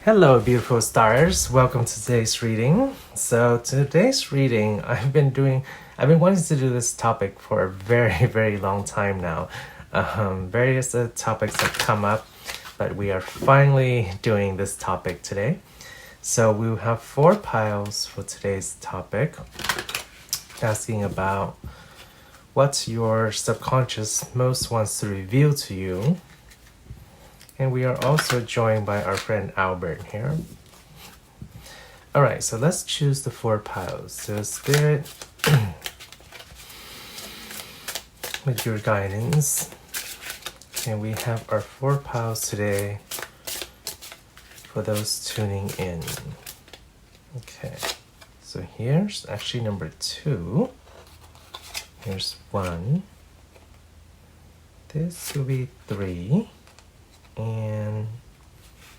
Hello, beautiful stars. Welcome to today's reading. So today's reading, I've been wanting to do this topic for a very, very long time now. Various topics have come up, but we are finally doing this topic today. So we will have 4 piles for today's topic, asking about what your subconscious most wants to reveal to you. And we are also joined by our friend Albert here. Alright, so let's choose the 4 piles. So Spirit, with your guidance. And we have our 4 piles today for those tuning in. Okay, so here's actually number 2. Here's 1. This will be 3. And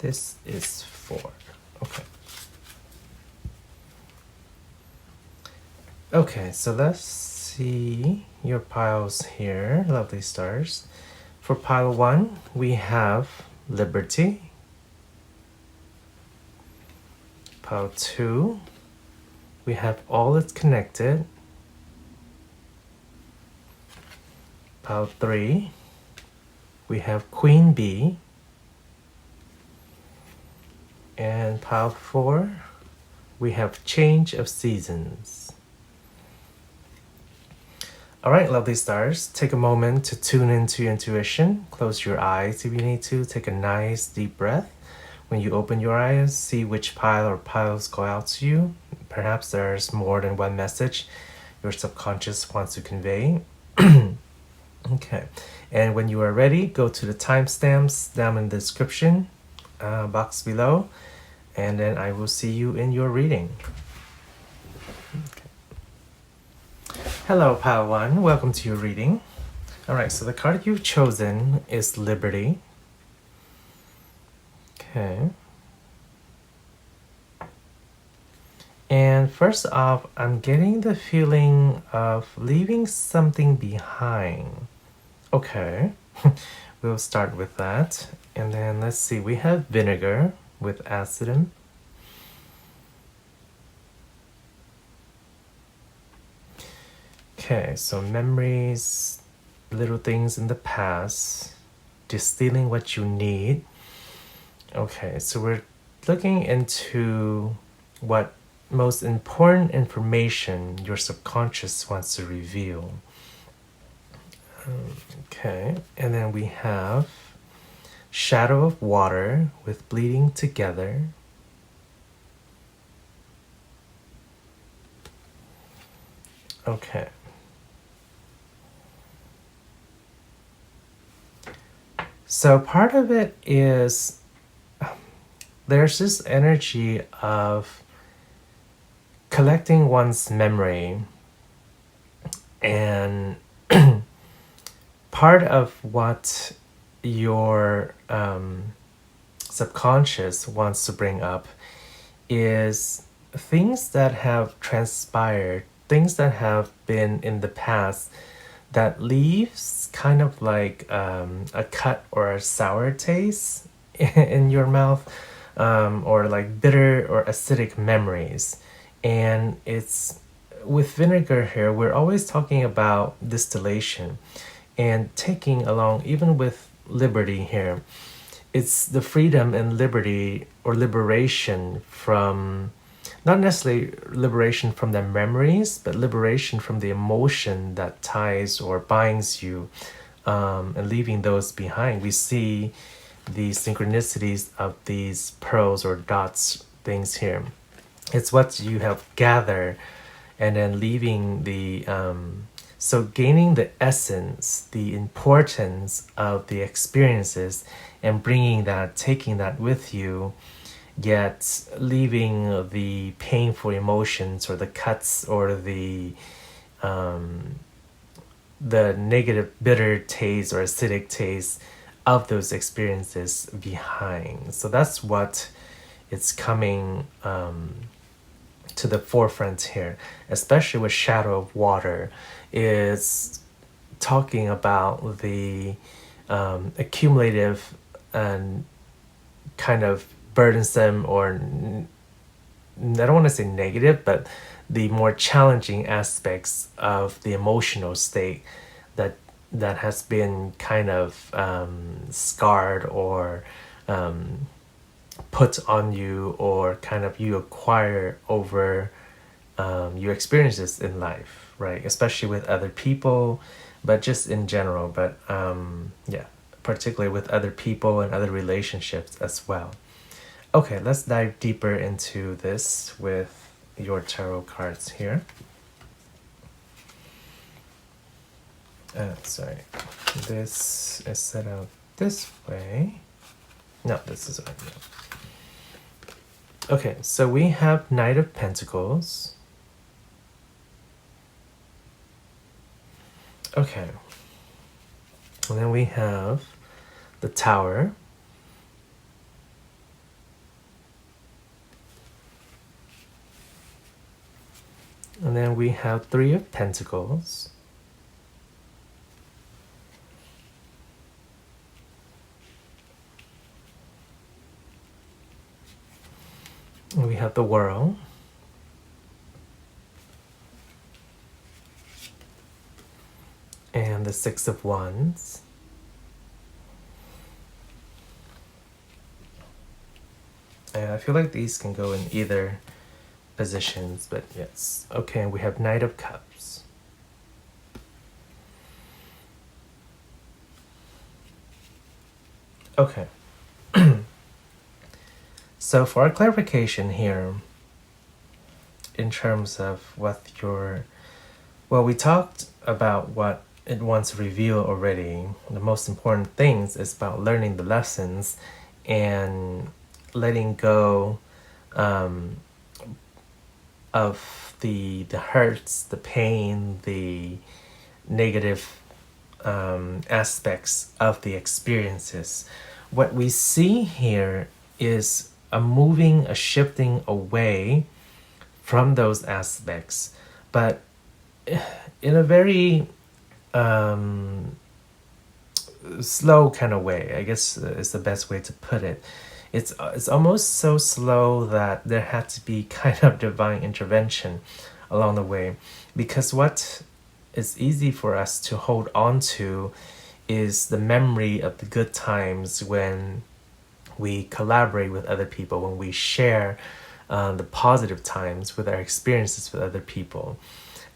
this is 4. Okay. Okay, so let's see your piles here, lovely stars. For pile 1, we have Liberty. Pile 2, we have All Is Connected. Pile 3, we have Queen Bee. And pile 4, we have Change of Seasons. Alright, lovely stars, take a moment to tune into your intuition. Close your eyes if you need to. Take a nice deep breath. When you open your eyes, see which pile or piles go out to you. Perhaps there's more than one message your subconscious wants to convey. Okay, and when you are ready, go to the timestamps down in the description box below, and then I will see you in your reading. Okay. Hello, Pile 1. Welcome to your reading. Alright, so the card you've chosen is Liberty. Okay. And first off, I'm getting the feeling of leaving something behind. Okay, we'll start with that. And then let's see, we have Vinegar with Acid. Okay, so memories, little things in the past, distilling what you need. Okay, so we're looking into what most important information your subconscious wants to reveal. Okay, and then we have Shadow of Water with Bleeding Together. Okay. So part of it is there's this energy of collecting one's memory, and part of what your subconscious wants to bring up is things that have transpired, things that have been in the past that leaves kind of like a cut or a sour taste in your mouth, or like bitter or acidic memories. And it's with vinegar here, we're always talking about distillation and taking along, even with liberty here, it's the freedom and liberty or liberation from, not necessarily liberation from the memories, but liberation from the emotion that ties or binds you, and leaving those behind. We see the synchronicities of these pearls or dots things here. It's what you have gathered, and then leaving the so gaining the essence, the importance of the experiences, and bringing that, taking that with you, yet leaving the painful emotions or the cuts or the negative bitter taste or acidic taste of those experiences behind. So that's what it's coming to the forefront here, especially with Shadow of Water, is talking about the accumulative and kind of burdensome or I don't want to say negative, but the more challenging aspects of the emotional state that has been kind of scarred or put on you, or kind of you acquire over your experiences in life, right? Especially with other people, but just in general. But yeah, particularly with other people and other relationships as well. Okay, let's dive deeper into this with your tarot cards here. Sorry, this is set out this way. No, this is right now. Okay, so we have Knight of Pentacles. Okay, and then we have the Tower. And then we have Three of Pentacles. And we have the World. And the Six of Wands. And I feel like these can go in either positions, but yes. Okay, and we have Knight of Cups. Okay. So for our clarification here, in terms of what your... Well, we talked about what it wants to reveal already. The most important things is about learning the lessons and letting go of the hurts, the pain, the negative aspects of the experiences. What we see here is a shifting away from those aspects, but in a very slow kind of way, I guess is the best way to put it. It's almost so slow that there had to be kind of divine intervention along the way, because what is easy for us to hold on to is the memory of the good times when we collaborate with other people, when we share the positive times with our experiences with other people.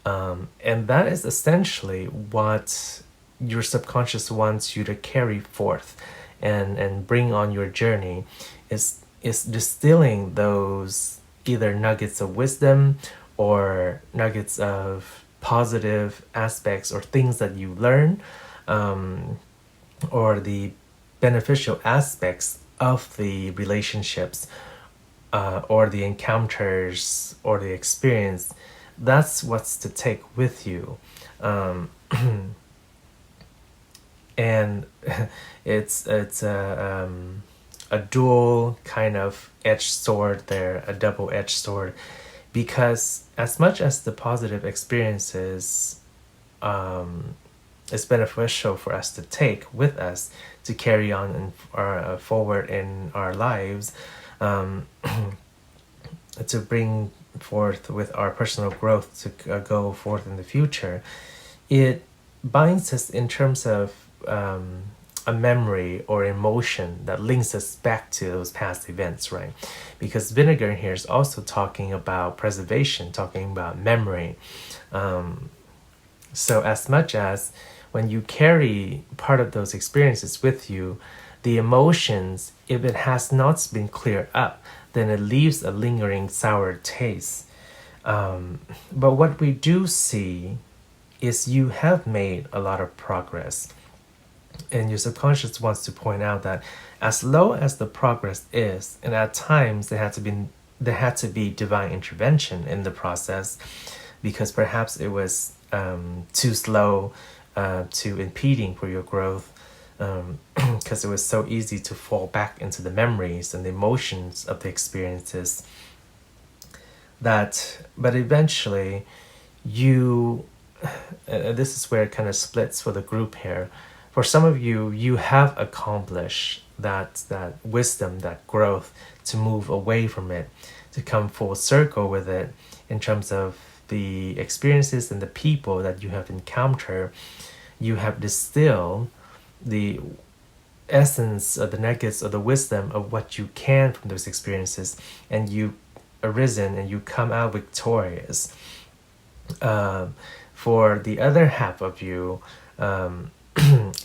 And that is essentially what your subconscious wants you to carry forth and bring on your journey, is distilling those either nuggets of wisdom or nuggets of positive aspects or things that you learn, or the beneficial aspects of the relationships or the encounters or the experience. That's what's to take with you. And it's a dual kind of edged sword there, a double-edged sword, because as much as the positive experiences is beneficial for us to take with us to carry on and forward in our lives, to bring forth with our personal growth to go forth in the future, it binds us in terms of a memory or emotion that links us back to those past events, right? Because vinegar here is also talking about preservation, talking about memory. So as much as when you carry part of those experiences with you, the emotions, if it has not been cleared up, then it leaves a lingering sour taste. But what we do see is you have made a lot of progress. And your subconscious wants to point out that as low as the progress is, and at times there had to be divine intervention in the process, because perhaps it was too slow to impeding for your growth, because it was so easy to fall back into the memories and the emotions of the experiences. But eventually you, this is where it kind of splits for the group here. For some of you, you have accomplished that wisdom, that growth, to move away from it, to come full circle with it in terms of the experiences and the people that you have encountered. You have distilled the essence of the nuggets of the wisdom of what you can from those experiences, and you arisen and you come out victorious. For the other half of you,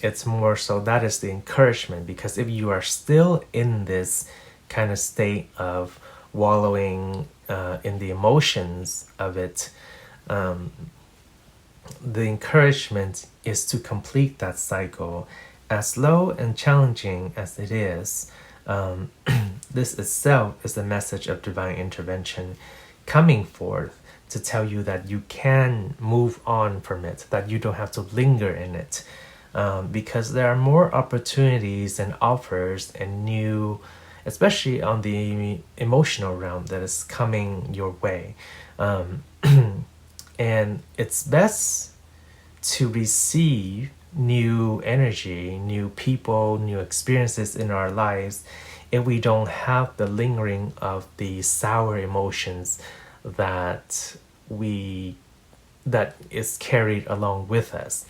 it's more so that is the encouragement, because if you are still in this kind of state of wallowing in the emotions of it, the encouragement is to complete that cycle. As slow and challenging as it is, this itself is a message of divine intervention coming forth to tell you that you can move on from it, that you don't have to linger in it, because there are more opportunities and offers and new, especially on the emotional realm, that is coming your way. And it's best to receive new energy, new people, new experiences in our lives if we don't have the lingering of the sour emotions that is carried along with us.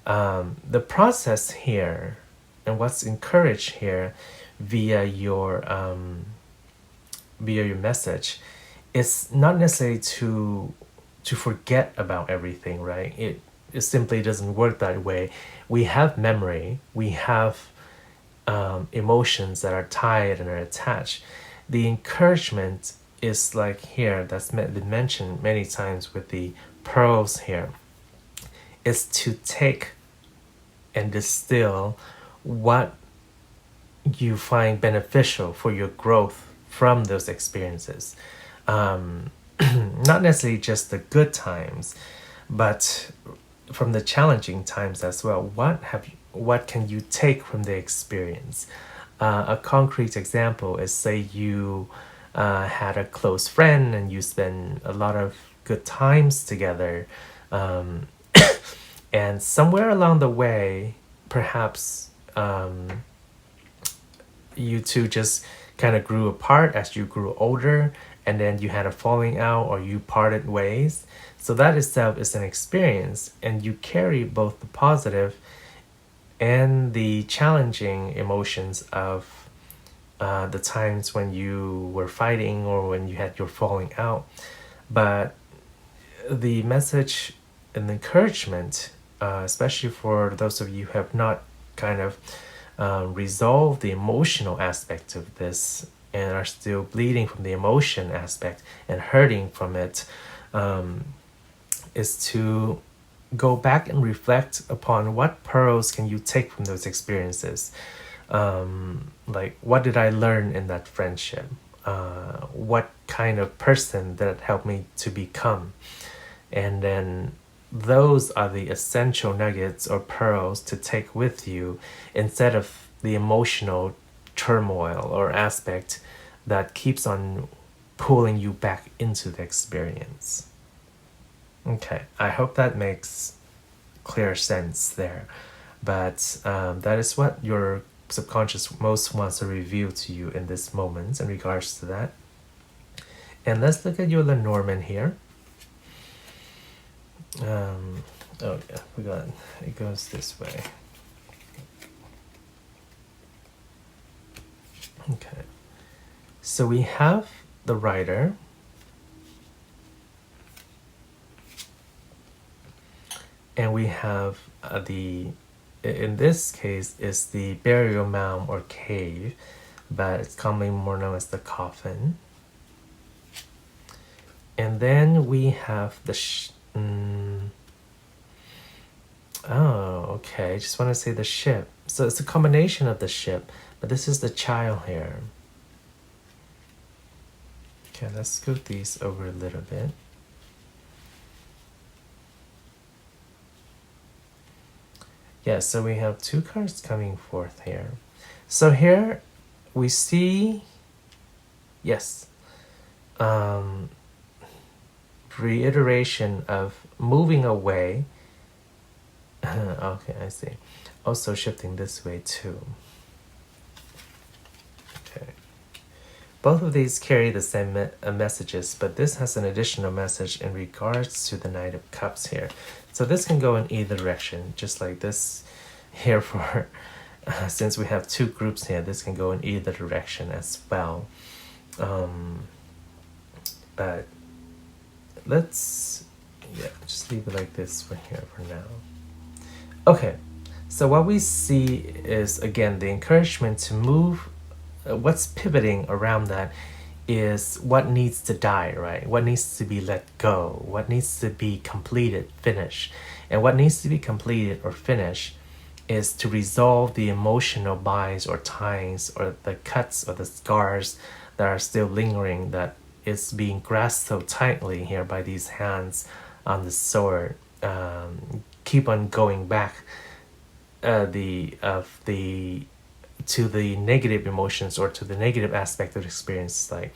The process here and what's encouraged here via your message is not necessarily to forget about everything, right? It simply doesn't work that way. We have memory, we have emotions that are tied and are attached. The encouragement is like here, that's been mentioned many times with the pearls here, is to take and distill what you find beneficial for your growth from those experiences. Not necessarily just the good times, but from the challenging times as well. What can you take from the experience? A concrete example is, say you had a close friend and you spend a lot of good times together, and somewhere along the way, perhaps you two just kind of grew apart as you grew older, and then you had a falling out or you parted ways. So that itself is an experience, and you carry both the positive and the challenging emotions of the times when you were fighting or when you had your falling out. But the message and encouragement, especially for those of you who have not kind of resolved the emotional aspect of this and are still bleeding from the emotion aspect and hurting from it, is to go back and reflect upon what pearls can you take from those experiences. Like, what did I learn in that friendship? What kind of person did it help me to become? And then those are the essential nuggets or pearls to take with you, instead of the emotional turmoil or aspect that keeps on pulling you back into the experience. Okay, I hope that makes clear sense there. But that is what your subconscious most wants to reveal to you in this moment in regards to that. And let's look at your Lenormand here. Oh yeah, it goes this way. Okay, so we have the writer, and we have in this case is the burial mound or cave, but it's commonly more known as the coffin. And then we have the okay, I just want to say the ship. So it's a combination of the ship, but this is the child here. Okay, let's scoot these over a little bit. Yeah, so we have two cards coming forth here. So here we see, yes, reiteration of moving away. Okay, I see. Also shifting this way too. both of these carry the same messages, but this has an additional message in regards to the Knight of Cups here. So this can go in either direction, just like this here for, since we have two groups here, this can go in either direction as well. But let's, just leave it like this for here for now. Okay, so what we see is, again, the encouragement to move. What's pivoting around that is what needs to die, right? What needs to be let go, what needs to be completed, finished. And what needs to be completed or finished is to resolve the emotional binds or ties or the cuts or the scars that are still lingering, that is being grasped so tightly here by these hands on the sword. Keep on going back to the negative emotions or to the negative aspect of the experience, like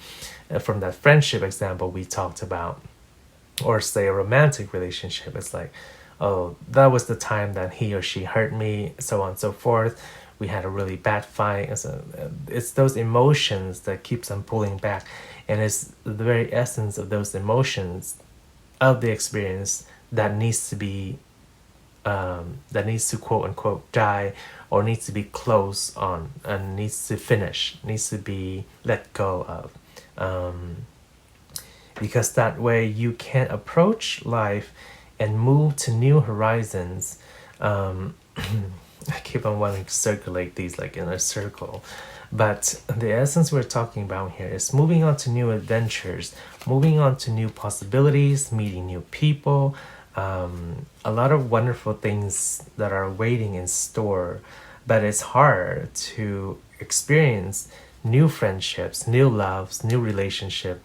from that friendship example we talked about, or say a romantic relationship. It's like, oh, that was the time that he or she hurt me, so on and so forth. We had a really bad fight. It's those emotions that keeps on pulling back, and it's the very essence of those emotions of the experience that needs to be that needs to quote unquote die, or needs to be closed on, and needs to finish, needs to be let go of, because that way you can approach life and move to new horizons. I keep on wanting to circulate these like in a circle, but the essence we're talking about here is moving on to new adventures, moving on to new possibilities, meeting new people, a lot of wonderful things that are waiting in store. But it's hard to experience new friendships, new loves, new relationship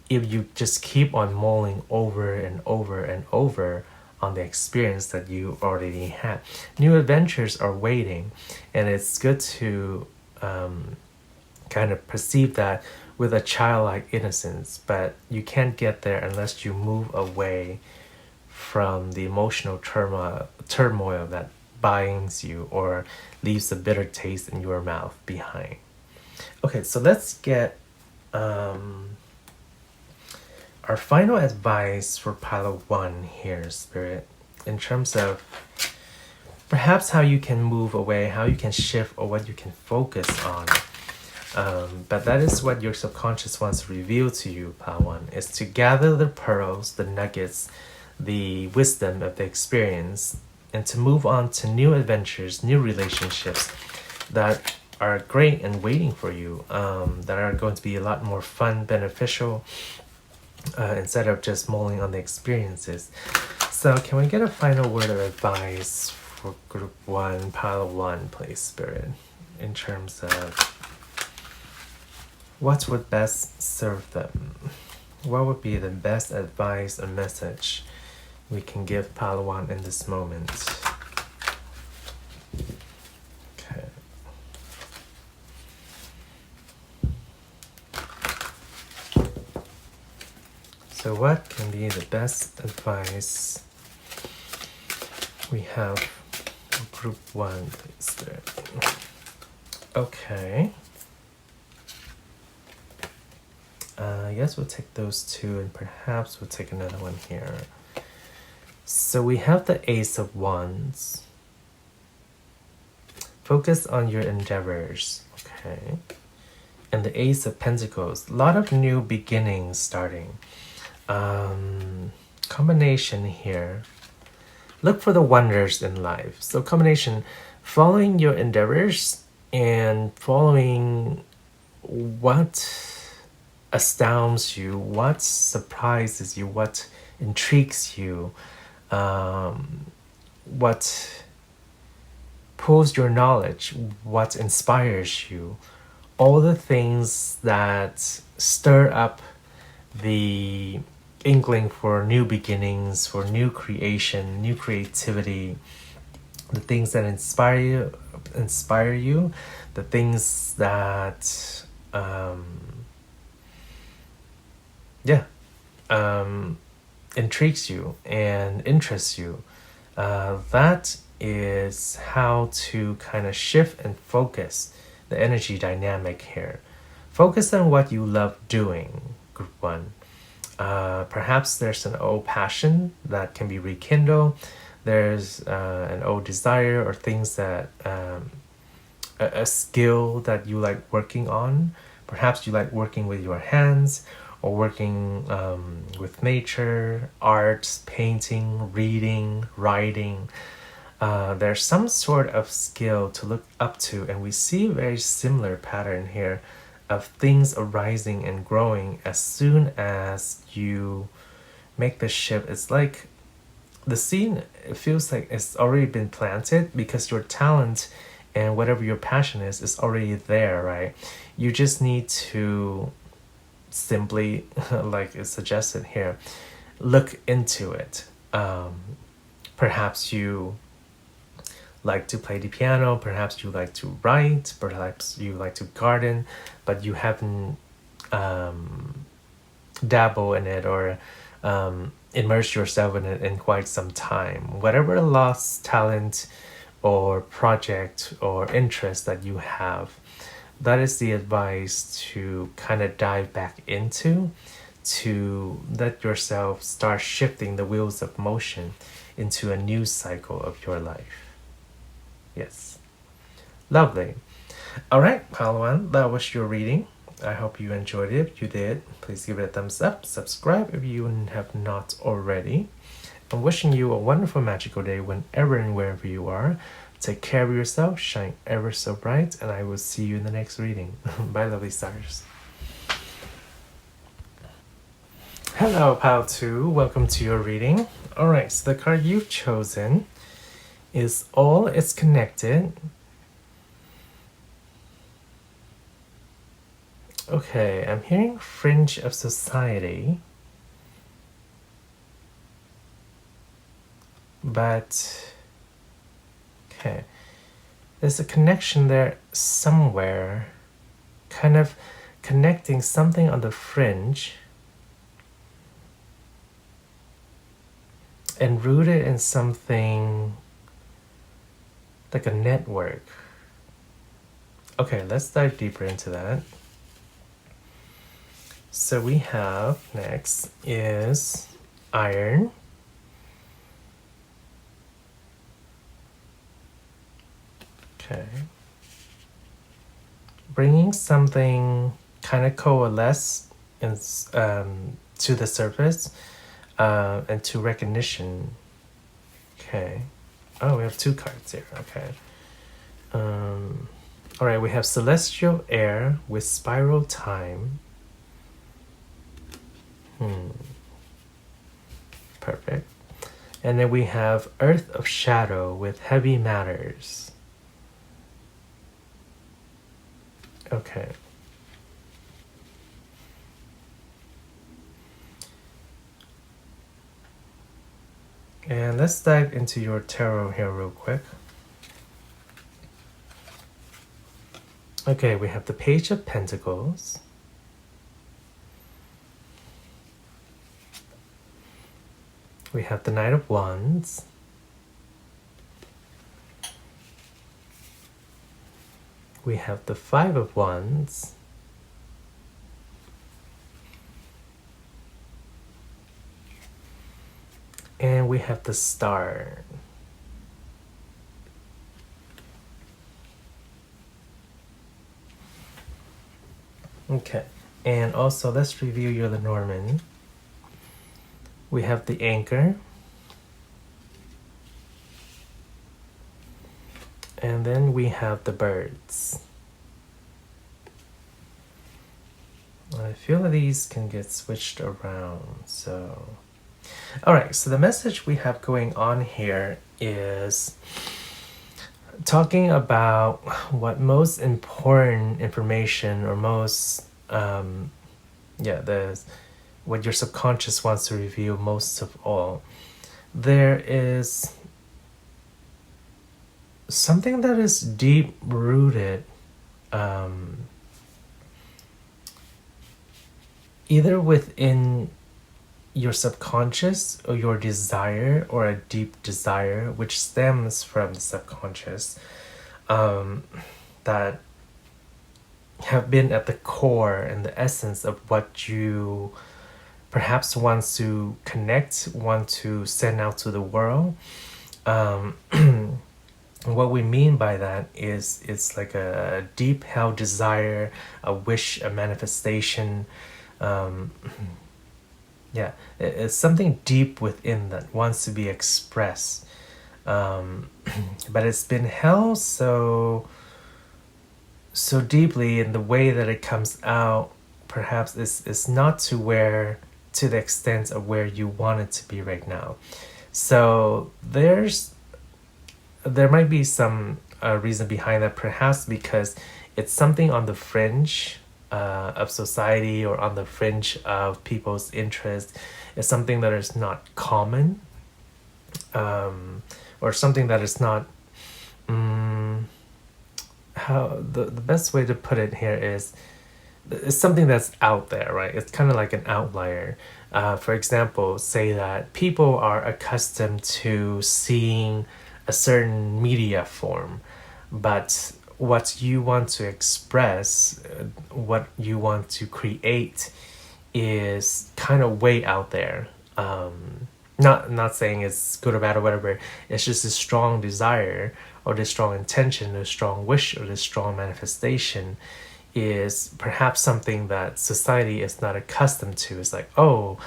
if you just keep on mulling over and over and over on the experience that you already had. New adventures are waiting, and it's good to kind of perceive that with a childlike innocence, but you can't get there unless you move away from the emotional turmoil that binds you or leaves a bitter taste in your mouth behind. Okay, so let's get our final advice for Pile 1 here, Spirit, in terms of perhaps how you can move away, how you can shift, or what you can focus on. But that is what your subconscious wants to reveal to you, Pile 1, is to gather the pearls, the nuggets, the wisdom of the experience, and to move on to new adventures, new relationships that are great and waiting for you, that are going to be a lot more fun, beneficial, instead of just mulling on the experiences. So can we get a final word of advice for Group 1, Pile 1, please, Spirit, in terms of what would best serve them? What would be the best advice or message we can give Pile 1 in this moment? Okay. So what can be the best advice we have for Group 1, please, Spirit? Okay. I guess we'll take those two, and perhaps we'll take another one here. So we have the Ace of Wands. Focus on your endeavors, okay? And the Ace of Pentacles. A lot of new beginnings starting. Combination here. Look for the wonders in life. So combination, following your endeavors and following what astounds you, what surprises you, what intrigues you, what pulls your knowledge, what inspires you, all the things that stir up the inkling for new beginnings, for new creation, new creativity, the things that inspire you, the things that intrigues you and interests you. That is how to kind of shift and focus the energy dynamic here. Focus on what you love doing, group 1. Perhaps there's an old passion that can be rekindled. There's an old desire or things that a skill that you like working on. Perhaps you like working with your hands or working with nature, arts, painting, reading, writing. There's some sort of skill to look up to, and we see a very similar pattern here of things arising and growing as soon as you make the shift. It's like the seed, it feels like it's already been planted because your talent and whatever your passion is already there, right? You just need to simply, like it's suggested here, look into it. Perhaps you like to play the piano, perhaps you like to write, perhaps you like to garden, but you haven't dabble in it or immerse yourself in it in quite some time. Whatever lost talent or project or interest that you have, that is the advice to kind of dive back into, to let yourself start shifting the wheels of motion into a new cycle of your life. Yes. Lovely. All right, Pile1, that was your reading. I hope you enjoyed it. If you did, please give it a thumbs up. Subscribe if you have not already. I'm wishing you a wonderful, magical day whenever and wherever you are. Take care of yourself, shine ever so bright, and I will see you in the next reading. Bye, lovely stars. Hello, Pile2. Welcome to your reading. Alright, so the card you've chosen is All Is Connected. Okay, I'm hearing fringe of society. But, okay, there's a connection there somewhere, kind of connecting something on the fringe and rooted in something like a network. Okay, let's dive deeper into that. So we have next is iron. Okay. Bringing something kind of coalesce in, to the surface and to recognition. Okay. Oh, we have two cards here. Okay. All right, we have celestial air with spiral time. Perfect. And then we have earth of shadow with heavy matters. Okay. And let's dive into your tarot here real quick. Okay, we have the Page of Pentacles. We have the Knight of Wands. We have the Five of Wands. And we have the Star. Okay, and also let's review your Lenormand. We have the Anchor. And then we have the Birds. I feel that these can get switched around, so... Alright, so the message we have going on here is talking about what most important information or most, what your subconscious wants to reveal most of all. There is something that is deep rooted, either within your subconscious or your desire or a deep desire which stems from the subconscious, that have been at the core and the essence of what you perhaps want to connect, want to send out to the world. Um, what we mean by that is it's like a deep held desire, a wish, a manifestation. Um, yeah, it's something deep within that wants to be expressed. But it's been held so deeply in the way that it comes out, perhaps is not to the extent of where you want it to be right now. So there might be some reason behind that, perhaps because it's something on the fringe of society or on the fringe of people's interest. It's something that is not common, or something that is not how the best way to put it here is it's something that's out there, right? It's kind of like an outlier. For example, say that people are accustomed to seeing a certain media form, but what you want to express, what you want to create, is kind of way out there. Not saying it's good or bad or whatever. It's just a strong desire or this strong intention, or strong wish, or this strong manifestation is perhaps something that society is not accustomed to. It's like, oh,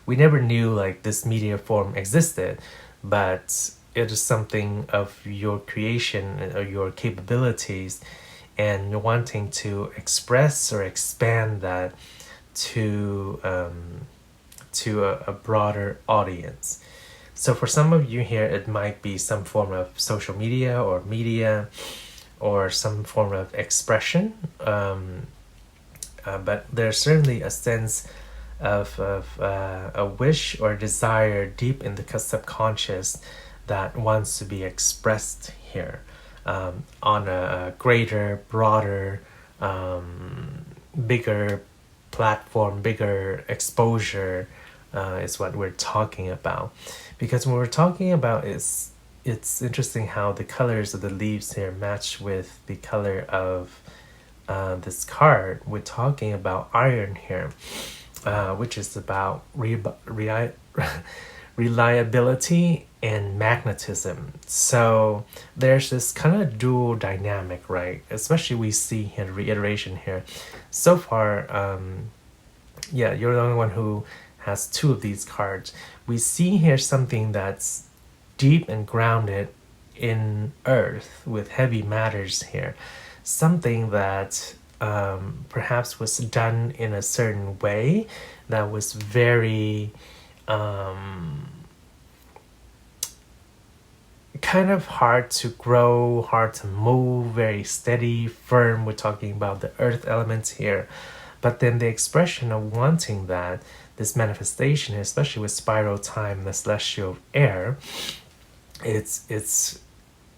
we never knew like this media form existed, but it is something of your creation or your capabilities, and wanting to express or expand that to a broader audience. So for some of you here, it might be some form of social media or some form of expression. But there's certainly a sense of a wish or desire deep in the subconscious that wants to be expressed here on a greater, broader, bigger platform, bigger exposure is what we're talking about. Because when we're talking about it's interesting how the colors of the leaves here match with the color of this card. We're talking about iron here, which is about reliability and magnetism. So there's this kind of dual dynamic, right? Especially we see in reiteration here. So far, you're the only one who has two of these cards. We see here something that's deep and grounded in earth with heavy matters here. Something that perhaps was done in a certain way that was very kind of hard to grow, hard to move, very steady, firm. We're talking about the earth elements here. But then the expression of wanting that, this manifestation, especially with spiral time, the celestial air, it's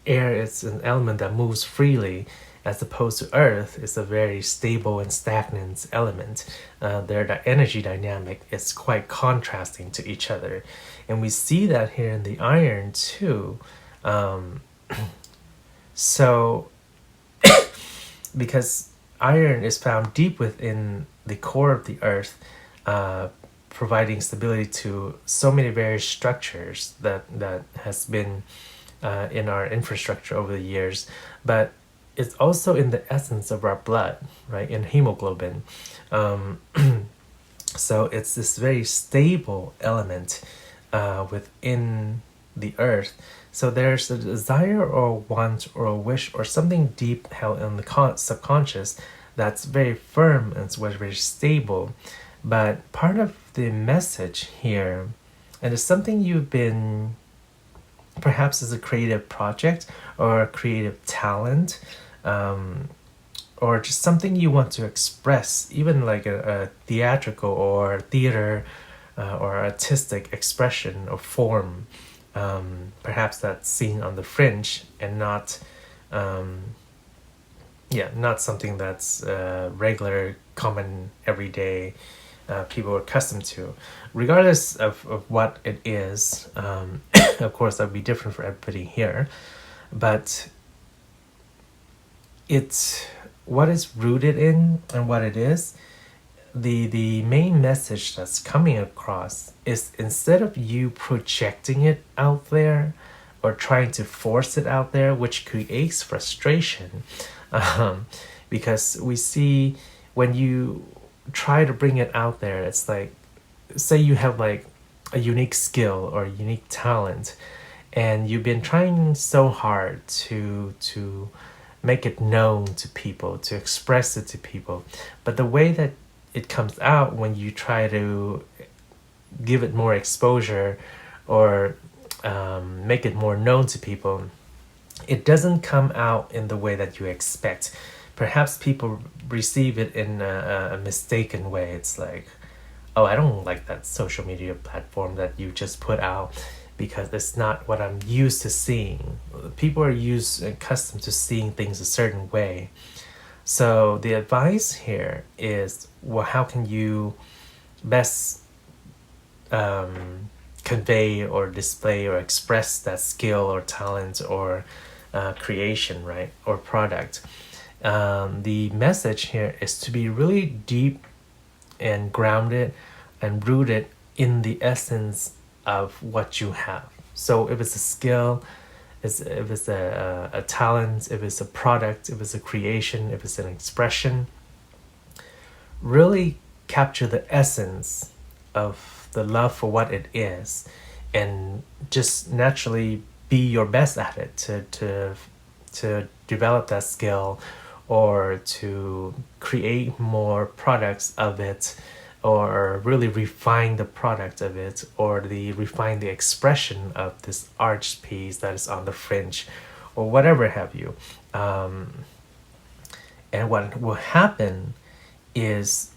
air, it's an element that moves freely, as opposed to earth is a very stable and stagnant element. Their energy dynamic is quite contrasting to each other. And we see that here in the iron too. So because iron is found deep within the core of the earth, providing stability to so many various structures that has been in our infrastructure over the years, but it's also in the essence of our blood, right, in hemoglobin. So it's this very stable element within the earth. So there's a desire or a want or a wish or something deep held in the subconscious that's very firm and it's very stable. But part of the message here, and it's something you've been, perhaps as a creative project or a creative talent, or just something you want to express, even like a theatrical or theater or artistic expression or form, perhaps that's seen on the fringe and not something that's regular, common, everyday, people are accustomed to. Regardless of what it is, of course that would be different for everybody here, but it's what it's rooted in and what it is. The main message that's coming across is, instead of you projecting it out there or trying to force it out there, which creates frustration, because we see when you try to bring it out there, it's like, say you have like a unique skill or a unique talent, and you've been trying so hard to make it known to people, to express it to people, but the way that it comes out when you try to give it more exposure or make it more known to people, it doesn't come out in the way that you expect. Perhaps people receive it in a mistaken way. It's like, oh, I don't like that social media platform that you just put out because it's not what I'm used to seeing. People are accustomed to seeing things a certain way. So the advice here is, well, how can you best convey or display or express that skill or talent or creation, right, or product? The message here is to be really deep and grounded and rooted in the essence of what you have. So if it's a skill, if it's a talent, if it's a product, if it's a creation, if it's an expression, really capture the essence of the love for what it is, and just naturally be your best at it to develop that skill, or to create more products of it, or really refine the product of it, or refine the expression of this arch piece that is on the fringe, or whatever have you. And what will happen is,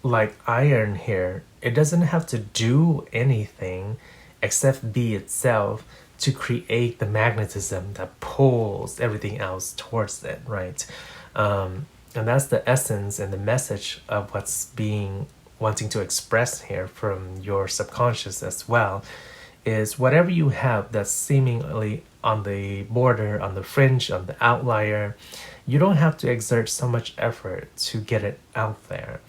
like iron here, it doesn't have to do anything except be itself to create the magnetism that pulls everything else towards it, right? And that's the essence and the message of what's being wanting to express here from your subconscious as well, is whatever you have that's seemingly on the border, on the fringe, on the outlier, you don't have to exert so much effort to get it out there,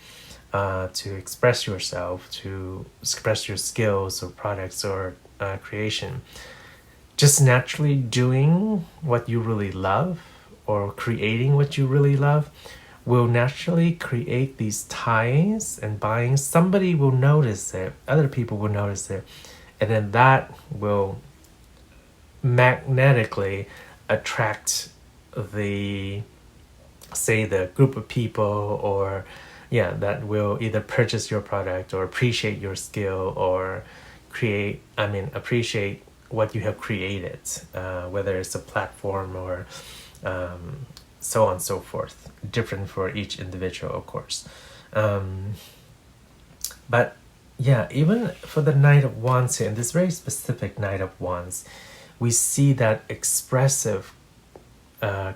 to express yourself, to express your skills or products or creation. Just naturally doing what you really love or creating what you really love will naturally create these ties and buying. Somebody will notice it, other people will notice it, and then that will magnetically attract the group of people, or that will either purchase your product or appreciate your skill or appreciate what you have created, whether it's a platform or so on and so forth. Different for each individual, of course. But even for the Knight of Wands here, in this very specific Knight of Wands, we see that expressive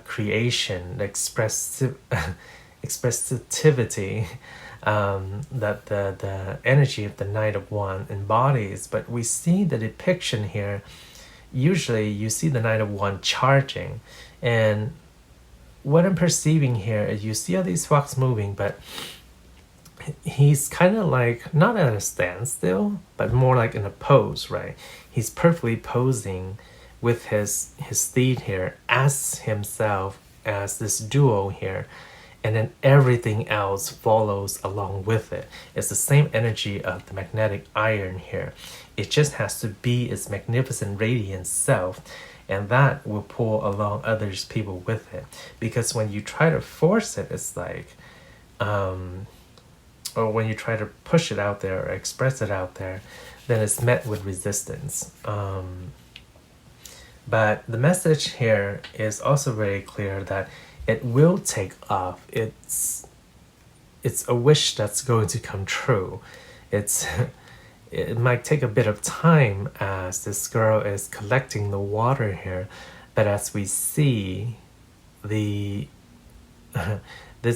creation, expressivity that the energy of the Knight of Wands embodies. But we see the depiction here, usually you see the Knight of Wands charging, and what I'm perceiving here is, you see all these rocks moving, but he's kind of like not at a standstill, but more like in a pose, right? He's perfectly posing with his steed here as himself, as this duo here, and then everything else follows along with it. It's the same energy of the magnetic iron here. It just has to be its magnificent radiant self, and that will pull along others people with it. Because when you try to force it, it's like or when you try to push it out there or express it out there, then it's met with resistance. But the message here is also very clear that it will take off. It's a wish that's going to come true. It might take a bit of time as this girl is collecting the water here, but as we see, this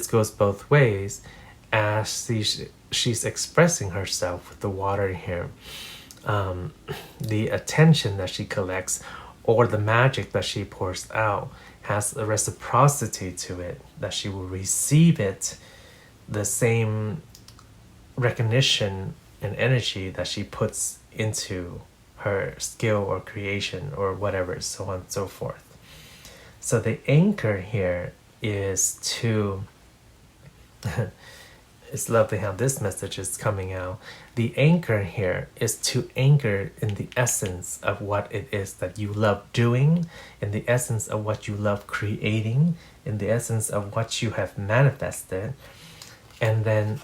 goes both ways. As she's expressing herself with the water here, the attention that she collects or the magic that she pours out has a reciprocity to it, that she will receive it, the same recognition and energy that she puts into her skill or creation or whatever, so on and so forth. So the anchor here is to it's lovely how this message is coming out. The anchor here is to anchor in the essence of what it is that you love doing, in the essence of what you love creating, in the essence of what you have manifested, and then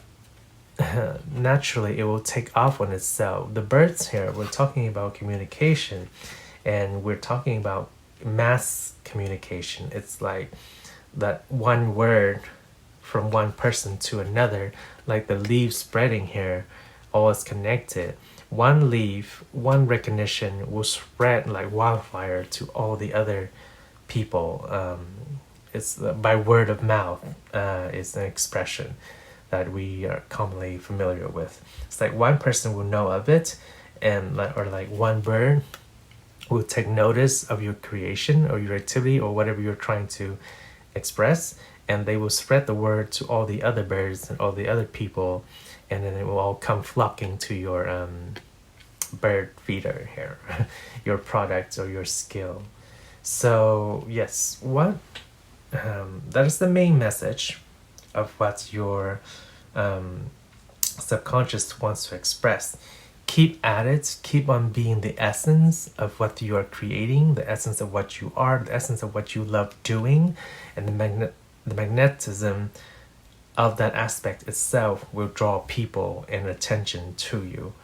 naturally it will take off on itself. The birds here, we're talking about communication, and we're talking about mass communication. It's like that one word from one person to another, like the leaves spreading here, all is connected. One leaf, one recognition will spread like wildfire to all the other people. It's by word of mouth. It's an expression that we are commonly familiar with. It's like one person will know of it, and like one bird will take notice of your creation or your activity or whatever you're trying to express, and they will spread the word to all the other birds and all the other people, and then it will all come flocking to your bird feeder here, your product or your skill. So yes, what that is the main message of what your subconscious wants to express. Keep at it, keep on being the essence of what you are creating, the essence of what you are, the essence of what you love doing, and the magnetism of that aspect itself will draw people and attention to you,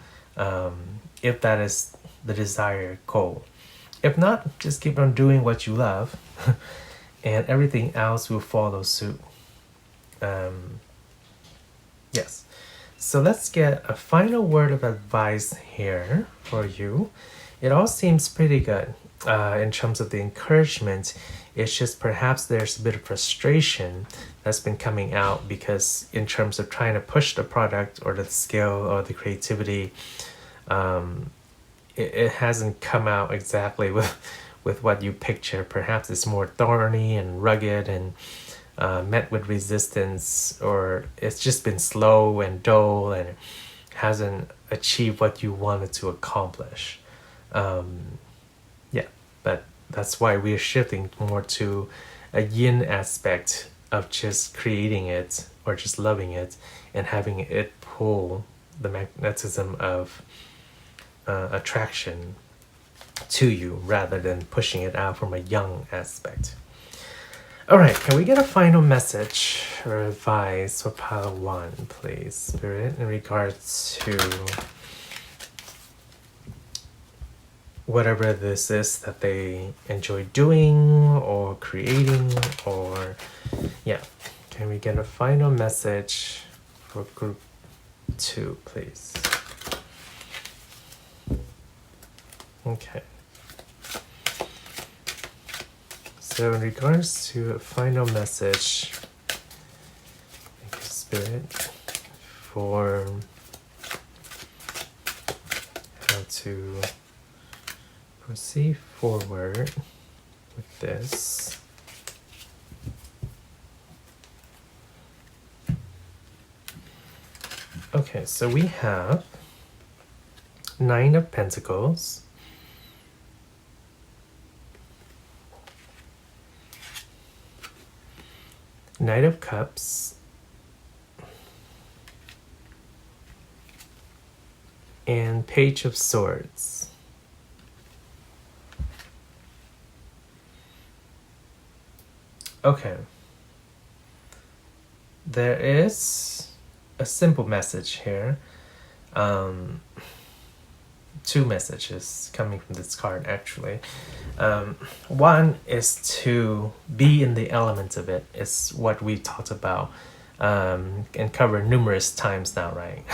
if that is the desired goal. If not, just keep on doing what you love and everything else will follow suit. Yes. So let's get a final word of advice here for you. It all seems pretty good in terms of the encouragement. It's just perhaps there's a bit of frustration that's been coming out, because in terms of trying to push the product or the skill or the creativity, it hasn't come out exactly with what you picture. Perhaps it's more thorny and rugged and met with resistance, or it's just been slow and dull and hasn't achieved what you wanted to accomplish. Yeah, but that's why we're shifting more to a yin aspect of just creating it or just loving it and having it pull the magnetism of attraction to you rather than pushing it out from a yang aspect. All right, can we get a final message or advice for pile 1, please, Spirit, in regards to whatever this is that they enjoy doing or creating, or yeah, can we get a final message for group 2, please? Okay. So in regards to a final message, thank you, Spirit, for how to proceed forward with this. Okay, so we have 9 of Pentacles, Knight of Cups, and Page of Swords. Okay. There is a simple message here. 2 messages coming from this card, actually. One is to be in the element of it. It's what we talked about and covered numerous times now, right?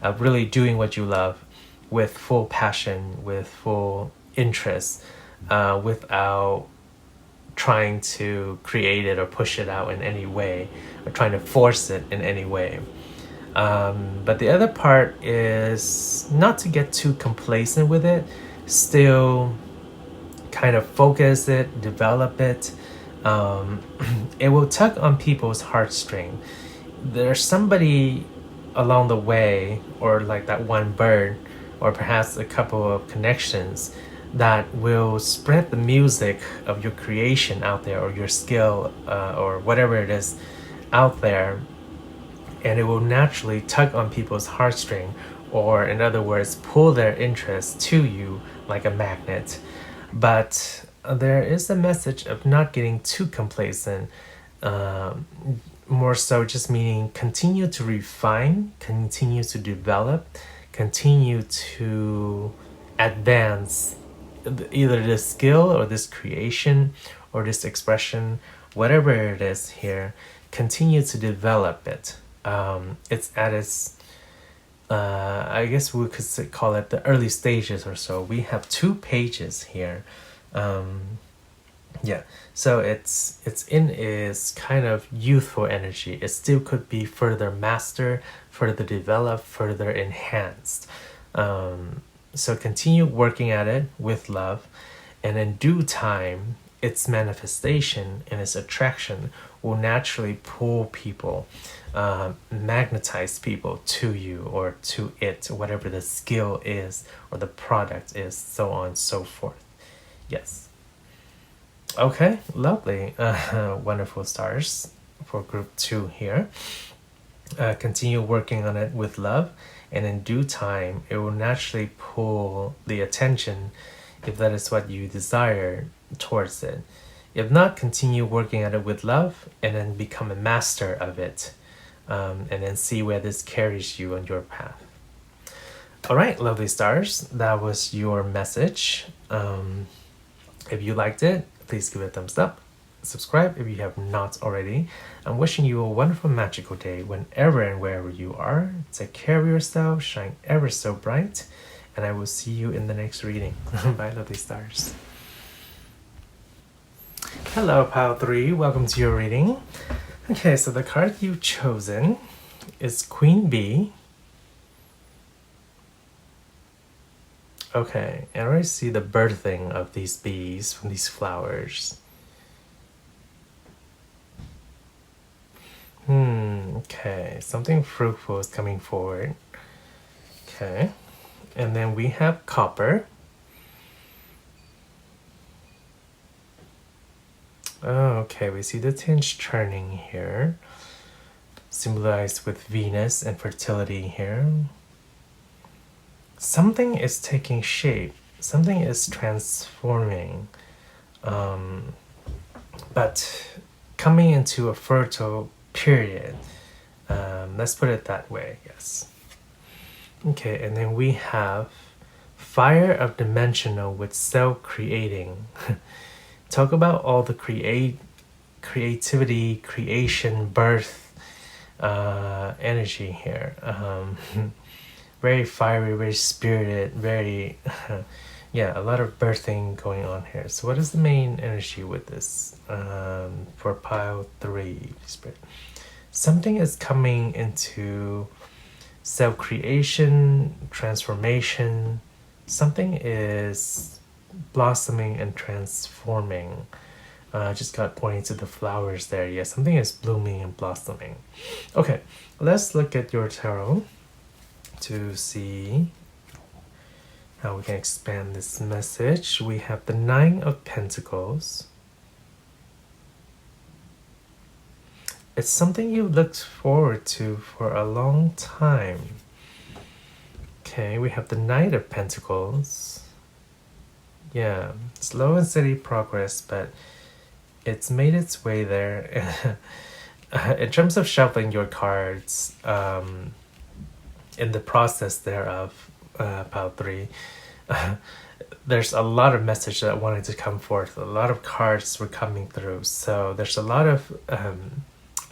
Of really doing what you love with full passion, with full interest, without trying to create it or push it out in any way, or trying to force it in any way. But the other part is not to get too complacent with it, still kind of focus it, develop it, It will tug on people's heartstring. There's somebody along the way, or like that one bird, or perhaps a couple of connections that will spread the music of your creation out there, or your skill, or whatever it is out there, and it will naturally tug on people's heartstring, or in other words, pull their interest to you like a magnet. But there is a message of not getting too complacent. More so just meaning continue to refine, continue to develop, continue to advance either this skill or this creation or this expression, whatever it is here, continue to develop it. It's at its, I guess we could call it the early stages or so. We have 2 pages here. Yeah, so it's in its kind of youthful energy. It still could be further mastered, further developed, further enhanced. So continue working at it with love, and in due time, its manifestation and its attraction will naturally pull people, magnetize people to you or to it, whatever the skill is or the product is, so on and so forth. Yes. Okay, lovely. Wonderful stars for group 2 here. Continue working on it with love, and in due time, it will naturally pull the attention, if that is what you desire, towards it. If not, continue working at it with love, and then become a master of it, and then see where this carries you on your path. All right, lovely stars, that was your message. If you liked it, please give it a thumbs up. Subscribe if you have not already. I'm wishing you a wonderful, magical day whenever and wherever you are. Take care of yourself, shine ever so bright, and I will see you in the next reading. Bye, lovely stars. Hello, Pile 3. Welcome to your reading. Okay, so the card you've chosen is Queen Bee. Okay, and I already see the birthing of these bees from these flowers. Okay, something fruitful is coming forward. Okay, and then we have copper. Oh, okay, we see the tinge turning here, symbolized with Venus and fertility here. Something is taking shape, something is transforming, but coming into a fertile period. Let's put it that way, yes. Okay, and then we have fire of dimensional with self-creating. Talk about all the creativity, creation, birth energy here. Very fiery, very spirited, very, yeah, a lot of birthing going on here. So what is the main energy with this for Pile 3? Something is coming into self-creation, transformation. Something is blossoming and transforming. Just got pointing to the flowers there. Yeah, something is blooming and blossoming. Okay, let's look at your tarot to see how we can expand this message. We have the 9 of Pentacles. It's something you looked forward to for a long time. Okay, we have the Knight of Pentacles. Yeah, slow and steady progress, but it's made its way there. In terms of shuffling your cards, in the process thereof, Pile 3, there's a lot of message that wanted to come forth. A lot of cards were coming through. So there's a lot of,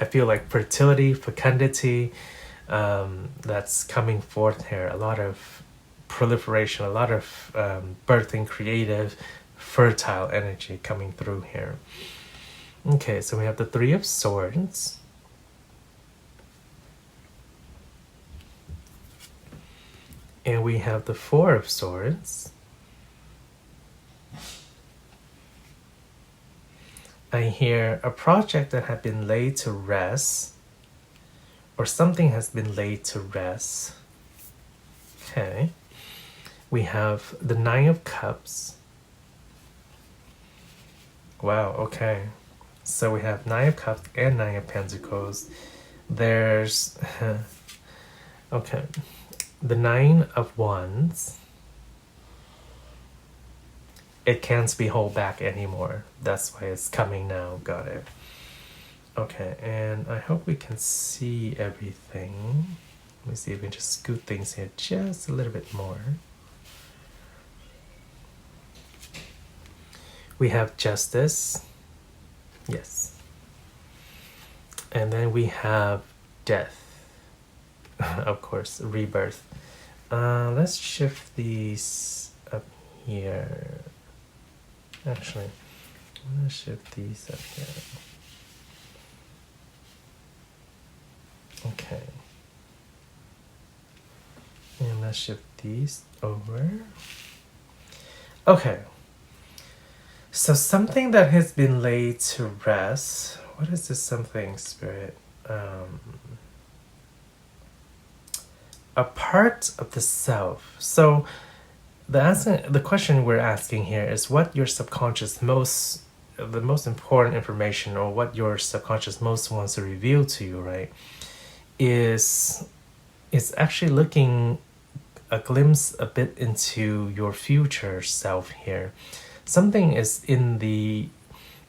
I feel like fertility, fecundity, that's coming forth here. A lot of proliferation, a lot of birthing, creative, fertile energy coming through here. Okay, so we have the 3 of Swords. And we have the 4 of Swords. I hear a project that had been laid to rest, or something has been laid to rest. Okay. We have the Nine of Cups. Wow, okay. So we have Nine of Cups and Nine of Pentacles. There's, okay, the Nine of Wands. It can't be held back anymore. That's why it's coming now. Got it. Okay, and I hope we can see everything. Let me see if we can just scoot things here just a little bit more. We have Justice. Yes. And then we have Death. Of course, Rebirth. Let's shift these up here. Actually, I'm gonna shift these up here. Okay. And let's shift these over. Okay. So something that has been laid to rest. What is this something, Spirit? A part of the self. So the question we're asking here is what your subconscious the most important information, or what your subconscious most wants to reveal to you, right? Is actually looking a glimpse a bit into your future self here. Something is in the,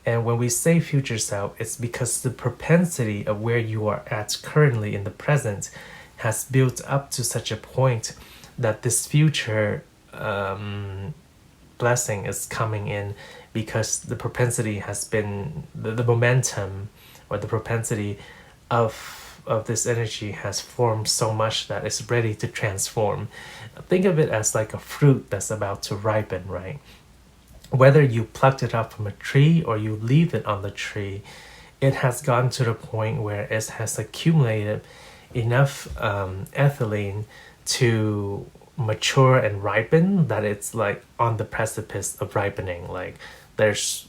and when we say future self, it's because the propensity of where you are at currently in the present has built up to such a point that this future blessing is coming in, because the propensity has been, the momentum or the propensity of this energy has formed so much that it's ready to transform. Think of it as like a fruit that's about to ripen, right? Whether you plucked it up from a tree or you leave it on the tree, it has gotten to the point where it has accumulated enough ethylene to mature and ripen, that it's like on the precipice of ripening. Like there's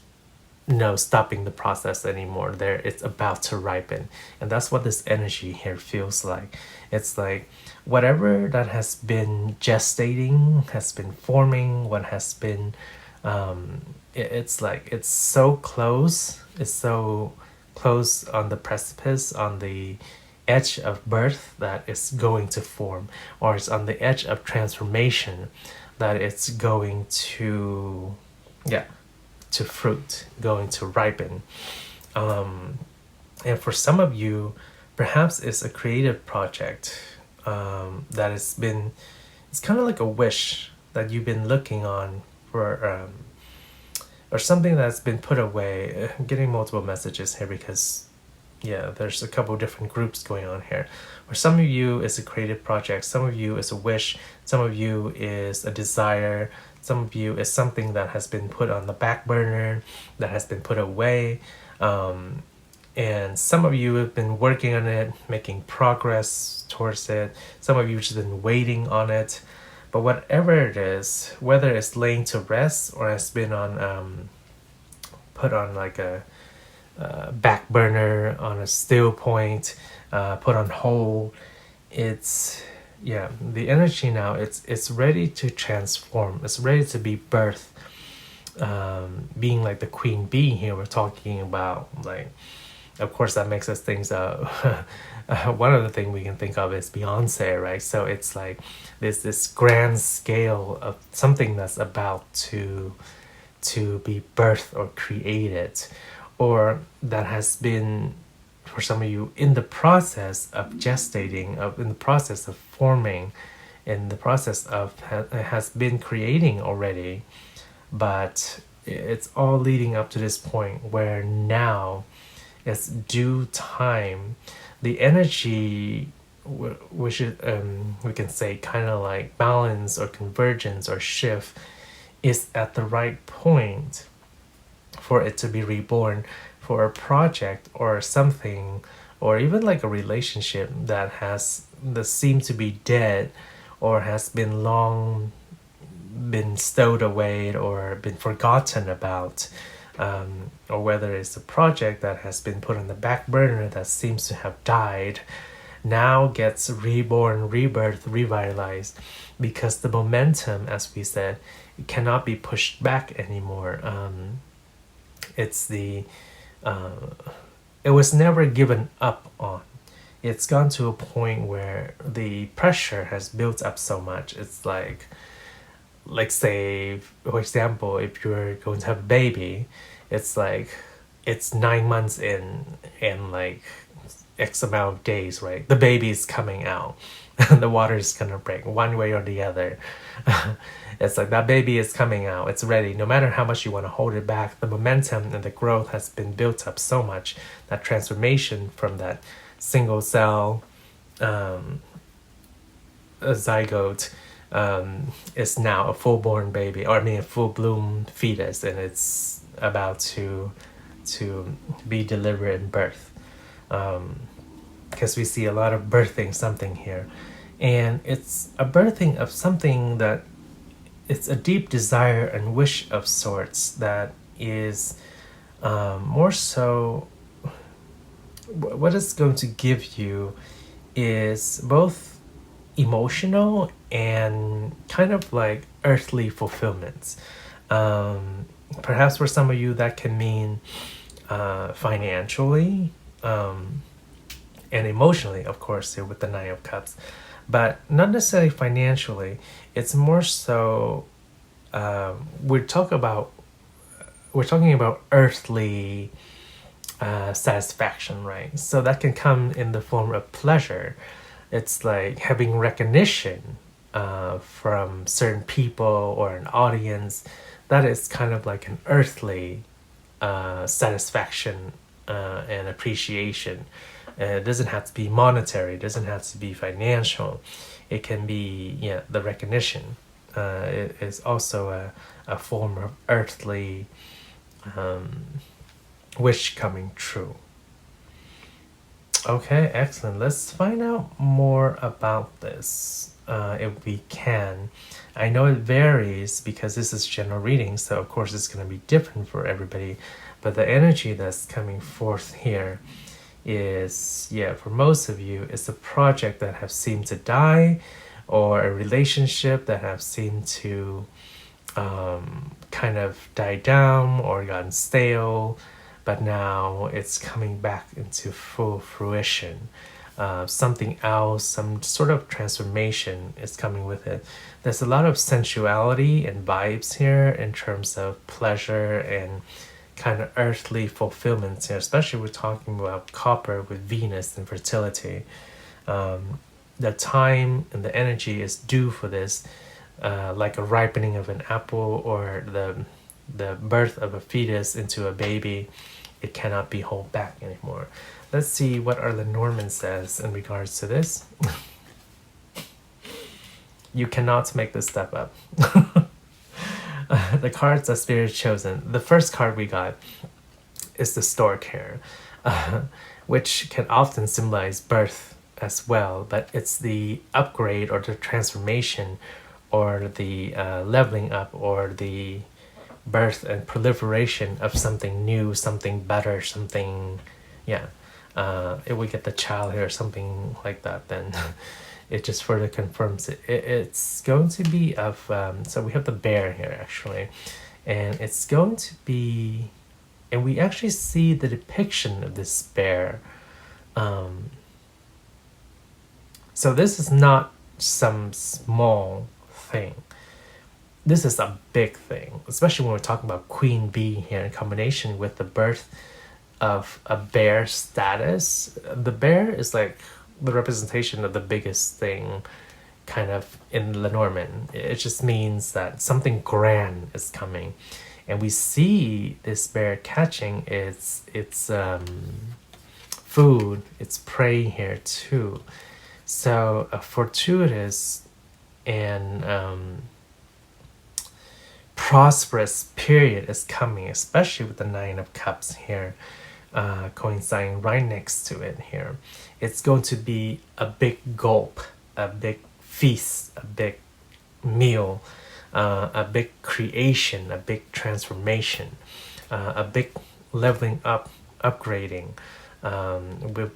no stopping the process anymore. It's about to ripen. And that's what this energy here feels like. It's like whatever that has been gestating, has been forming, what has been it's like it's so close on the precipice, on the edge of birth, that it's going to form, or it's on the edge of transformation, that it's going to fruit, going to ripen. And for some of you, perhaps it's a creative project that it's kind of like a wish that you've been looking on for, or something that's been put away. I'm getting multiple messages here because there's a couple different groups going on here. For some of you, it's a creative project. Some of you, it's a wish. Some of you is a desire. Some of you is something that has been put on the back burner, that has been put away. And some of you have been working on it, making progress towards it. Some of you have just been waiting on it. But whatever it is, whether it's laying to rest or has been on put on like a back burner, on a still point, put on hold, it's the energy now, it's ready to transform. It's ready to be birthed. Being like the queen bee here, we're talking about, like, of course that makes us think one of the things we can think of is Beyonce, right? So it's like this grand scale of something that's about to be birthed or created, or that has been, for some of you, in the process of gestating, in the process of forming, in the process of has been creating already, but it's all leading up to this point where now it's due time. The energy, which is, we can say kind of like balance or convergence or shift, is at the right point for it to be reborn, for a project or something, or even like a relationship that seemed to be dead, or has been long been stowed away or been forgotten about. or whether it's a project that has been put on the back burner that seems to have died, now gets reborn, rebirth, revitalized, because the momentum, as we said, cannot be pushed back anymore. It's the it was never given up on. It's gone to a point where the pressure has built up so much. It's like say, for example, if you're going to have a baby, it's like it's 9 months in and like X amount of days, right? The baby is coming out. The water is gonna break one way or the other. It's like that baby is coming out. It's ready. No matter how much you want to hold it back, the momentum and the growth has been built up so much. That transformation from that single cell zygote is now a full-born baby, or I mean a full-bloom fetus, and it's about to be delivered in birth. Because we see a lot of birthing something here, and it's a birthing of something that it's a deep desire and wish of sorts that is more so what it's going to give you is both emotional and kind of like earthly fulfillments. Perhaps for some of you that can mean financially, and emotionally, of course, here with the Nine of Cups, but not necessarily financially. It's more so we're talking about earthly satisfaction, right? So that can come in the form of pleasure. It's like having recognition from certain people or an audience. That is kind of like an earthly satisfaction and appreciation. It doesn't have to be monetary. It doesn't have to be financial. It can be the recognition. It is also a form of earthly wish coming true. Okay, excellent. Let's find out more about this if we can. I know it varies because this is general reading, so of course it's going to be different for everybody. But the energy that's coming forth here is, for most of you, it's a project that have seemed to die, or a relationship that have seemed to kind of die down or gotten stale, but now it's coming back into full fruition. Something else, some sort of transformation is coming with it. There's a lot of sensuality and vibes here in terms of pleasure and kind of earthly fulfillments here, especially we're talking about copper with Venus and fertility. The time and the energy is due for this, like a ripening of an apple or the birth of a fetus into a baby. It cannot be held back anymore. Let's see what our Lenormand says in regards to this. You cannot make this step up. The cards that Spirit chosen. The first card we got is the stork here, which can often symbolize birth as well, but it's the upgrade or the transformation or the leveling up or the birth and proliferation of something new, something better, something, if we get the child here, something like that, then it just further confirms it. It's going to be of, so we have the bear here actually, and it's going to be, and we actually see the depiction of this bear. So this is not some small thing. This is a big thing, especially when we're talking about Queen Bee here in combination with the birth of a bear status. The bear is like the representation of the biggest thing kind of in Lenormand. It just means that something grand is coming. And we see this bear catching its food, its prey here too. So a fortuitous and prosperous period is coming, especially with the Nine of Cups here coinciding right next to it here. It's going to be a big gulp, a big feast, a big meal, a big creation, a big transformation. a big leveling up, upgrading.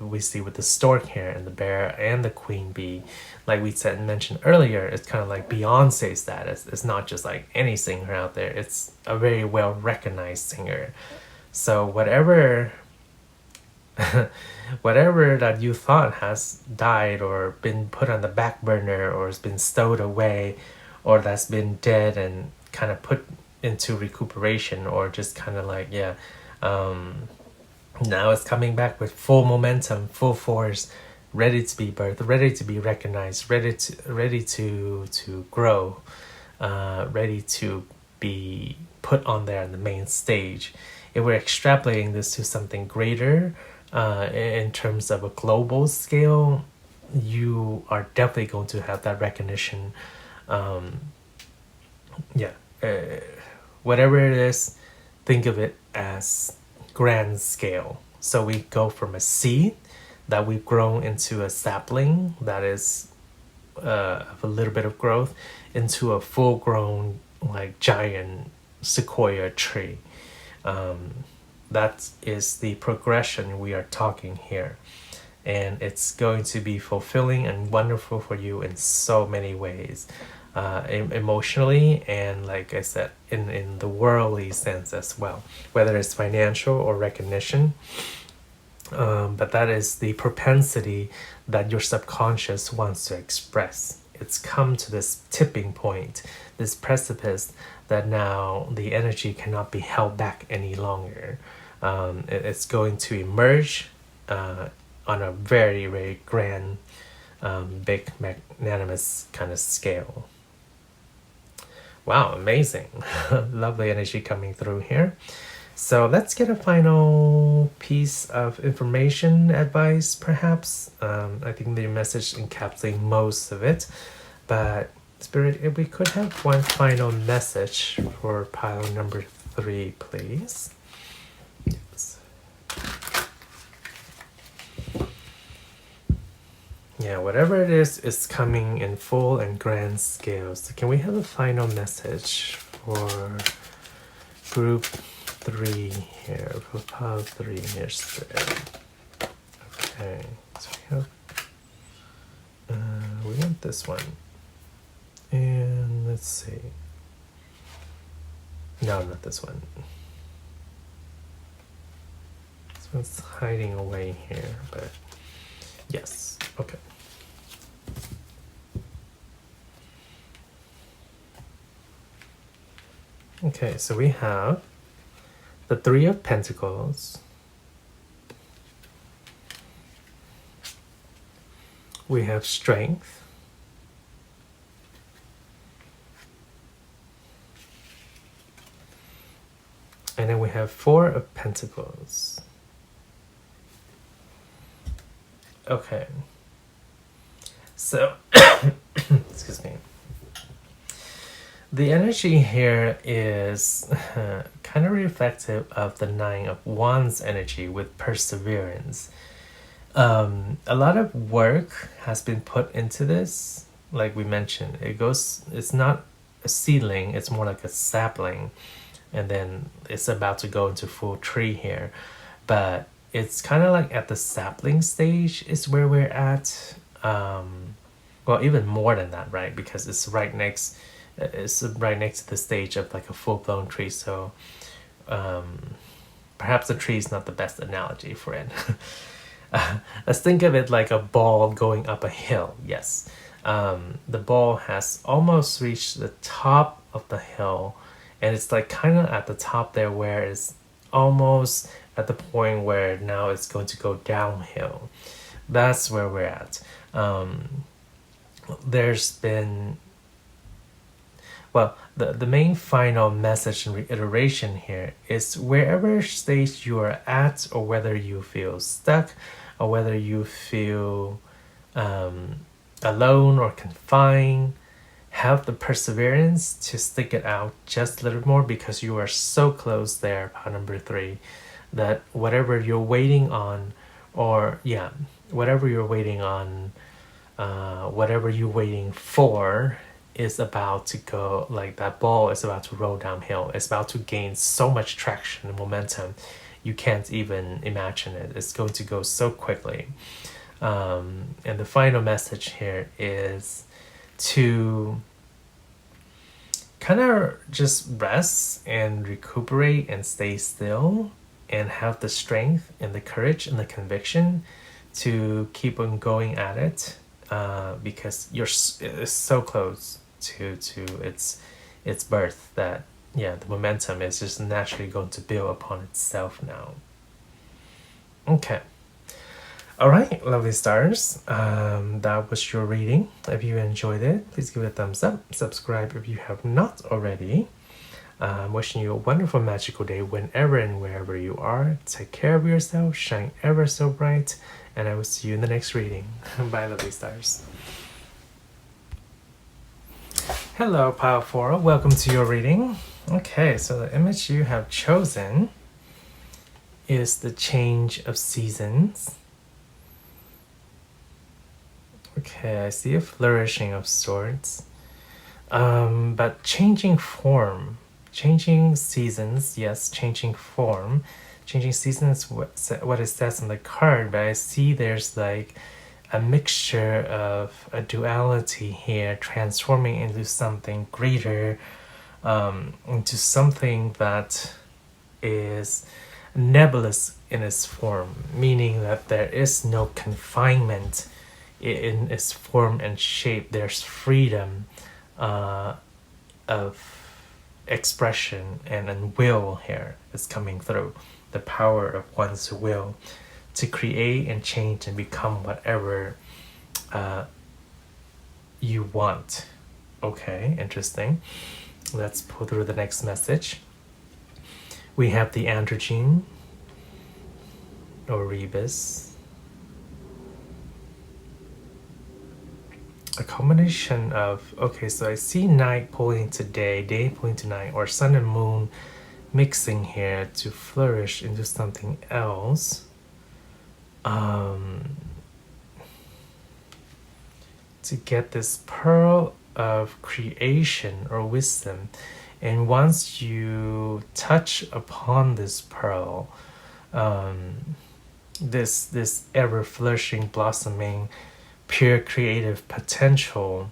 We see with the stork here and the bear and the queen bee, like we said mentioned earlier, it's kind of like Beyonce status. It's not just like any singer out there. It's a very well recognized singer. So whatever whatever that you thought has died or been put on the back burner or has been stowed away or that's been dead and kind of put into recuperation or just kind of like now it's coming back with full momentum, full force, ready to be birthed, ready to be recognized, ready to grow, ready to be put on there on the main stage. If we're extrapolating this to something greater, in terms of a global scale, you are definitely going to have that recognition. Whatever it is, think of it as grand scale. So we go from a seed that we've grown into a sapling that is of a little bit of growth into a full-grown like giant sequoia tree. That is the progression we are talking here, and it's going to be fulfilling and wonderful for you in so many ways, emotionally and, like I said, in the worldly sense as well, whether it's financial or recognition. But that is the propensity that your subconscious wants to express. It's come to this tipping point, this precipice, that now the energy cannot be held back any longer. It's going to emerge on a very, very grand, big, magnanimous kind of scale. Wow, amazing. Lovely energy coming through here. So let's get a final piece of information, advice, perhaps. I think the message encapsulates most of it. But Spirit, if we could have one final message for pile number 3, please. Yes. Yeah, whatever it is coming in full and grand scale. So can we have a final message for group 3 here, for pile 3 here, Spirit? Okay, so we want this one. And let's see. No, not this one. This one's hiding away here, but yes, okay. Okay, so we have the 3 of Pentacles. We have strength. And then we have 4 of Pentacles. Okay. So, excuse me. The energy here is kind of reflective of the 9 of Wands energy with perseverance. A lot of work has been put into this. Like we mentioned, it's not a seedling, it's more like a sapling. And then it's about to go into full tree here. But it's kind of like at the sapling stage is where we're at. Well, even more than that, right? Because it's right next to the stage of like a full-blown tree. So perhaps the tree is not the best analogy for it. Let's think of it like a ball going up a hill. Yes. The ball has almost reached the top of the hill, and it's like kind of at the top there where it's almost at the point where now it's going to go downhill. That's where we're at. There's been, well, the main final message and reiteration here is wherever stage you are at, or whether you feel stuck, or whether you feel alone or confined, have the perseverance to stick it out just a little more, because you are so close there, pile number 3, that whatever you're waiting on, or whatever you're waiting on, whatever you're waiting for is about to go, like that ball is about to roll downhill. It's about to gain so much traction and momentum. You can't even imagine it. It's going to go so quickly. And the final message here is to kind of just rest and recuperate and stay still and have the strength and the courage and the conviction to keep on going at it, because it's so close to its birth that the momentum is just naturally going to build upon itself now. Okay. All right, lovely stars. That was your reading. If you enjoyed it, please give it a thumbs up. Subscribe if you have not already. Wishing you a wonderful, magical day whenever and wherever you are. Take care of yourself, shine ever so bright, and I will see you in the next reading. Bye, lovely stars. Hello, Pile 4. Welcome to your reading. Okay, so the image you have chosen is the change of seasons. Okay, I see a flourishing of sorts. But changing form. Changing seasons, yes, changing form. Changing seasons, what it says on the card, but I see there's like a mixture of a duality here, transforming into something greater, into something that is nebulous in its form, meaning that there is no confinement in its form and shape. There's freedom of expression and will here is coming through. The power of one's will to create and change and become whatever you want. Okay, interesting. Let's pull through the next message. We have the androgyne or rebus. A combination of, okay, so I see night pulling to day, day pulling to night, or sun and moon mixing here to flourish into something else. To get this pearl of creation or wisdom. And once you touch upon this pearl, this ever flourishing, blossoming, pure creative potential,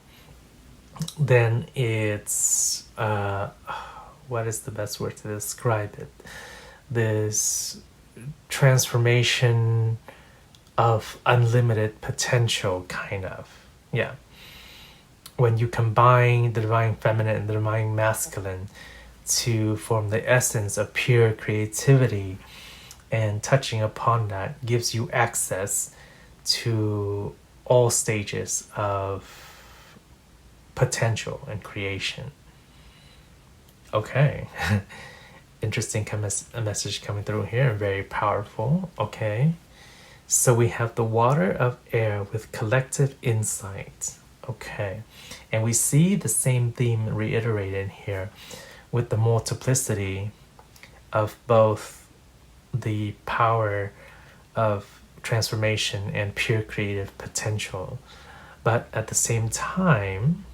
then it's what is the best word to describe it? This transformation of unlimited potential, kind of. Yeah. When you combine the divine feminine and the divine masculine to form the essence of pure creativity, and touching upon that gives you access to all stages of potential and creation. Okay. Interesting message coming through here, very powerful. Okay. So we have the water of air with collective insight. Okay. And we see the same theme reiterated here with the multiplicity of both the power of transformation and pure creative potential. But at the same time,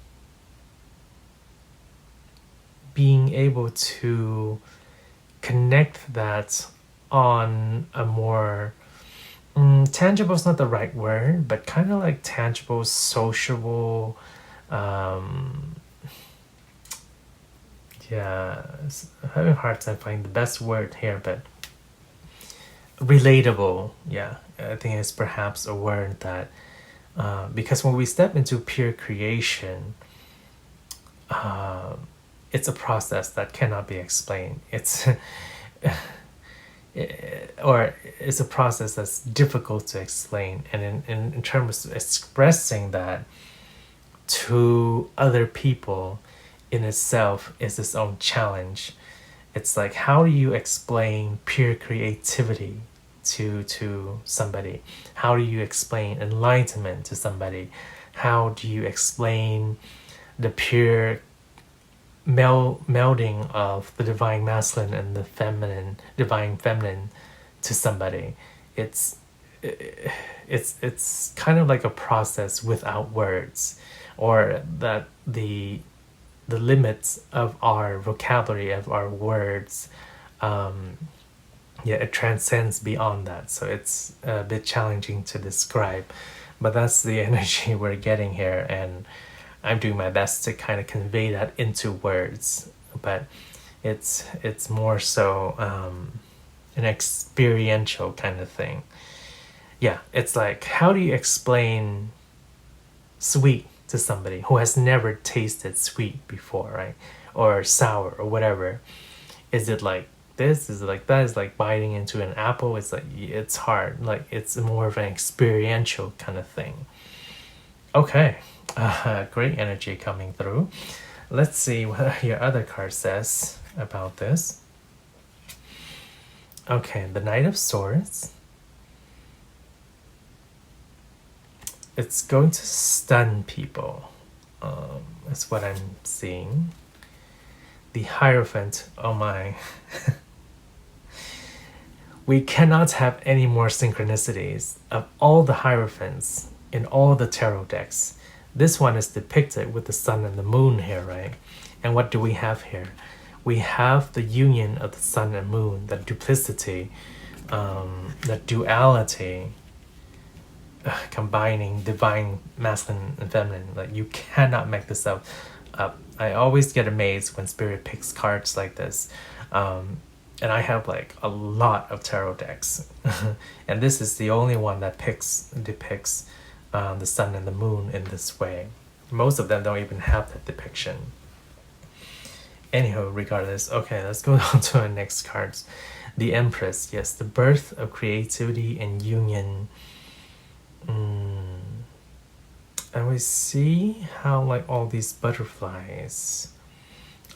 being able to connect that on a more tangible is not the right word, but kind of like tangible, sociable, I'm having a hard time finding the best word here, but relatable, I think is perhaps a word that, because when we step into pure creation, it's a process that cannot be explained. It's or it's a process that's difficult to explain, and in terms of expressing that to other people in itself is its own challenge. It's like, how do you explain pure creativity to somebody? How do you explain enlightenment to somebody? How do you explain the pure melding of the divine masculine and the divine feminine to somebody? It's kind of like a process without words, or that the limits of our vocabulary, of our words, yeah, it transcends beyond that. So it's a bit challenging to describe, but that's the energy we're getting here, and I'm doing my best to kind of convey that into words. But it's more so an experiential kind of thing. Yeah, it's like, how do you explain sweet to somebody who has never tasted sweet before, right? Or sour or whatever. Is it like this? Is it like that? Is it like biting into an apple? It's like, it's hard. Like, it's more of an experiential kind of thing. Okay, great energy coming through. Let's see what your other card says about this. Okay, the Knight of Swords. It's going to stun people. That's what I'm seeing. The Hierophant, oh my. We cannot have any more synchronicities. Of all the Hierophants in all the tarot decks, this one is depicted with the sun and the moon here, right? And what do we have here? We have the union of the sun and moon, the duplicity, the duality, combining divine masculine and feminine. Like, you cannot make this up. I always get amazed when Spirit picks cards like this. And I have like a lot of tarot decks. And this is the only one that depicts the sun and the moon in this way. Most of them don't even have that depiction. Anyhow, regardless, okay, let's go on to our next cards. The Empress, yes, the birth of creativity and union. And we see how like all these butterflies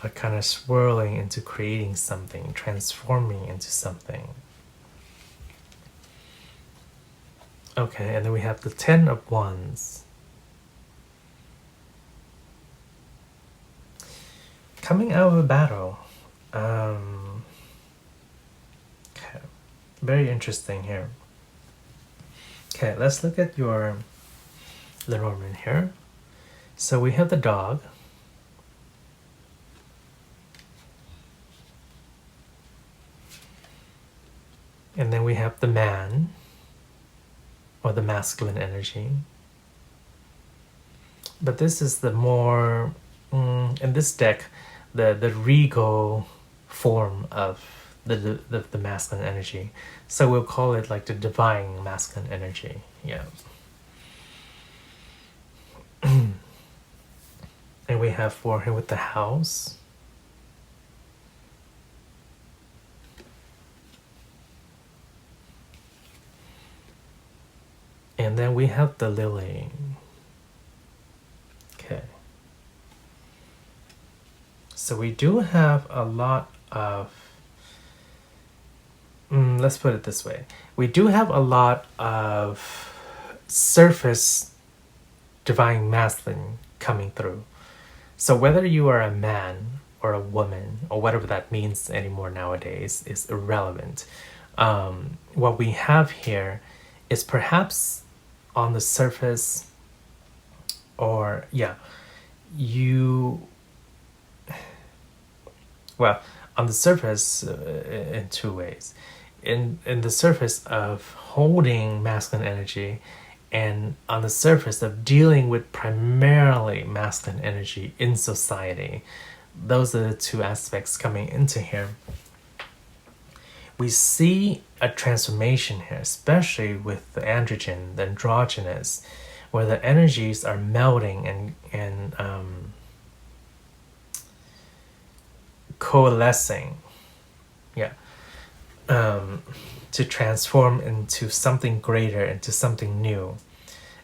are kind of swirling into creating something, transforming into something. Okay, and then we have the Ten of Wands. Coming out of a battle. Okay, very interesting here. Okay, let's look at your Lenormand here. So we have the dog. And then we have the man, or the masculine energy. But this is the more, in this deck, the regal form of the masculine energy. So we'll call it like the divine masculine energy. Yeah. And we have for him with the house. And then we have the lily. Okay. So we do have a lot of, let's put it this way. We do have a lot of surface divine masculine coming through. So whether you are a man or a woman, or whatever that means anymore nowadays, is irrelevant. What we have here is perhaps on the surface, or on the surface in two ways. In the surface of holding masculine energy, and on the surface of dealing with primarily masculine energy in society. Those are the two aspects coming into here. We see a transformation here, especially with the androgen, the androgynous, where the energies are melting and coalescing, to transform into something greater, into something new.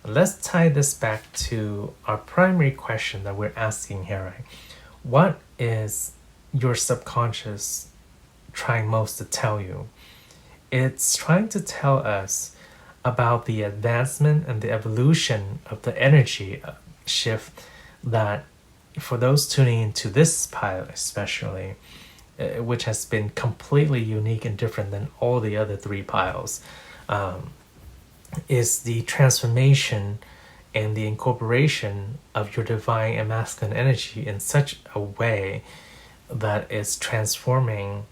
Let's tie this back to our primary question that we're asking here, right? What is your subconscious trying most to tell you? It's trying to tell us about the advancement and the evolution of the energy shift that, for those tuning into this pile especially, which has been completely unique and different than all the other three piles, is the transformation and the incorporation of your divine and masculine energy in such a way that it's transforming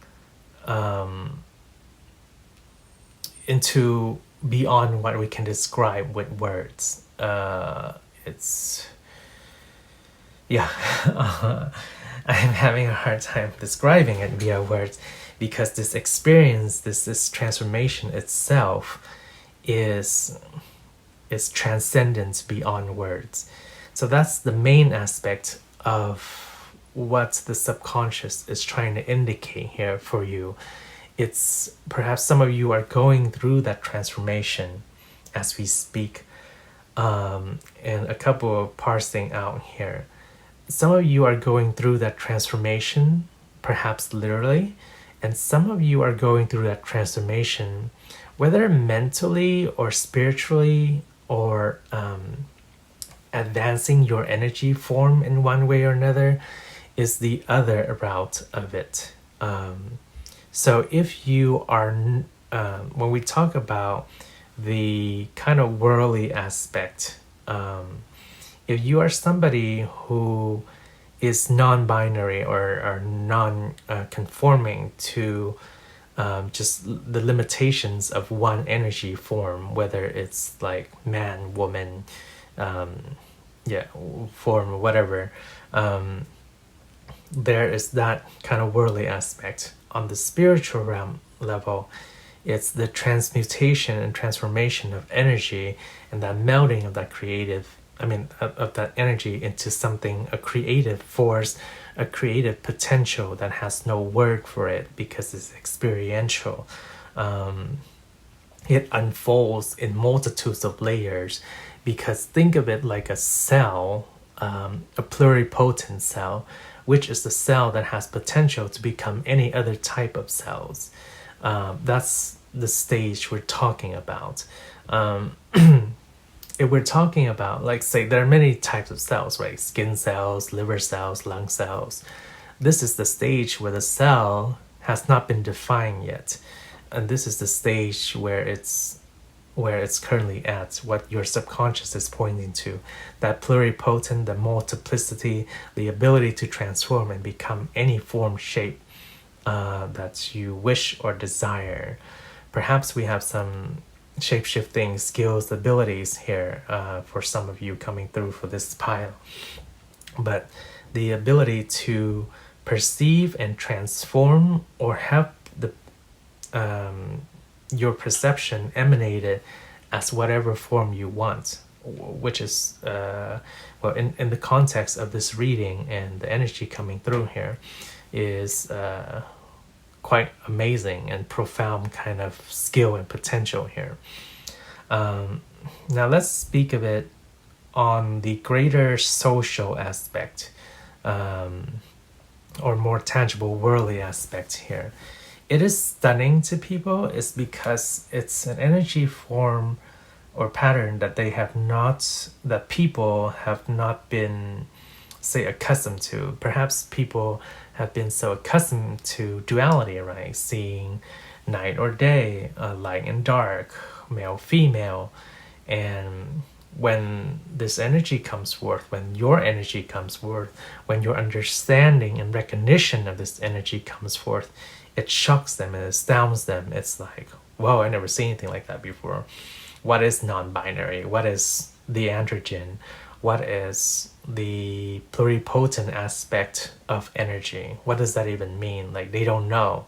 into beyond what we can describe with words. It's yeah, I'm having a hard time describing it via words, because this experience, this transformation itself is transcendent beyond words. So that's the main aspect of what the subconscious is trying to indicate here for you. It's perhaps some of you are going through that transformation as we speak. And a couple of parsing out here. Some of you are going through that transformation, perhaps literally, and some of you are going through that transformation, whether mentally or spiritually, or advancing your energy form in one way or another, is the other route of it. So if you are, when we talk about the kind of worldly aspect, if you are somebody who is non-binary or non-conforming to just the limitations of one energy form, whether it's like man, woman, form, whatever, there is that kind of worldly aspect. On the spiritual realm level, it's the transmutation and transformation of energy, and that melding of that of that energy into something, a creative force, a creative potential that has no word for it because it's experiential. It unfolds in multitudes of layers, because think of it like a cell, a pluripotent cell, which is the cell that has potential to become any other type of cells. That's the stage we're talking about. If we're talking about, like, say, there are many types of cells, right? Skin cells, liver cells, lung cells. This is the stage where the cell has not been defined yet. And this is the stage where it's currently at, what your subconscious is pointing to. That pluripotent, the multiplicity, the ability to transform and become any form, shape that you wish or desire. Perhaps we have some shape-shifting skills, abilities here for some of you coming through for this pile. But the ability to perceive and transform, or have the your perception emanated as whatever form you want, which is in the context of this reading and the energy coming through here is quite amazing and profound kind of skill and potential here. Now let's speak of it on the greater social aspect, or more tangible worldly aspect here. It is stunning to people is because it's an energy form or pattern that that people have not been, say, accustomed to. Perhaps people have been so accustomed to duality, right? Seeing night or day, light and dark, male, female. And when this energy comes forth, when your energy comes forth, when your understanding and recognition of this energy comes forth, it shocks them and astounds them. It's like, whoa, I never seen anything like that before. What is non-binary? What is the androgen? What is the pluripotent aspect of energy? What does that even mean? Like, they don't know.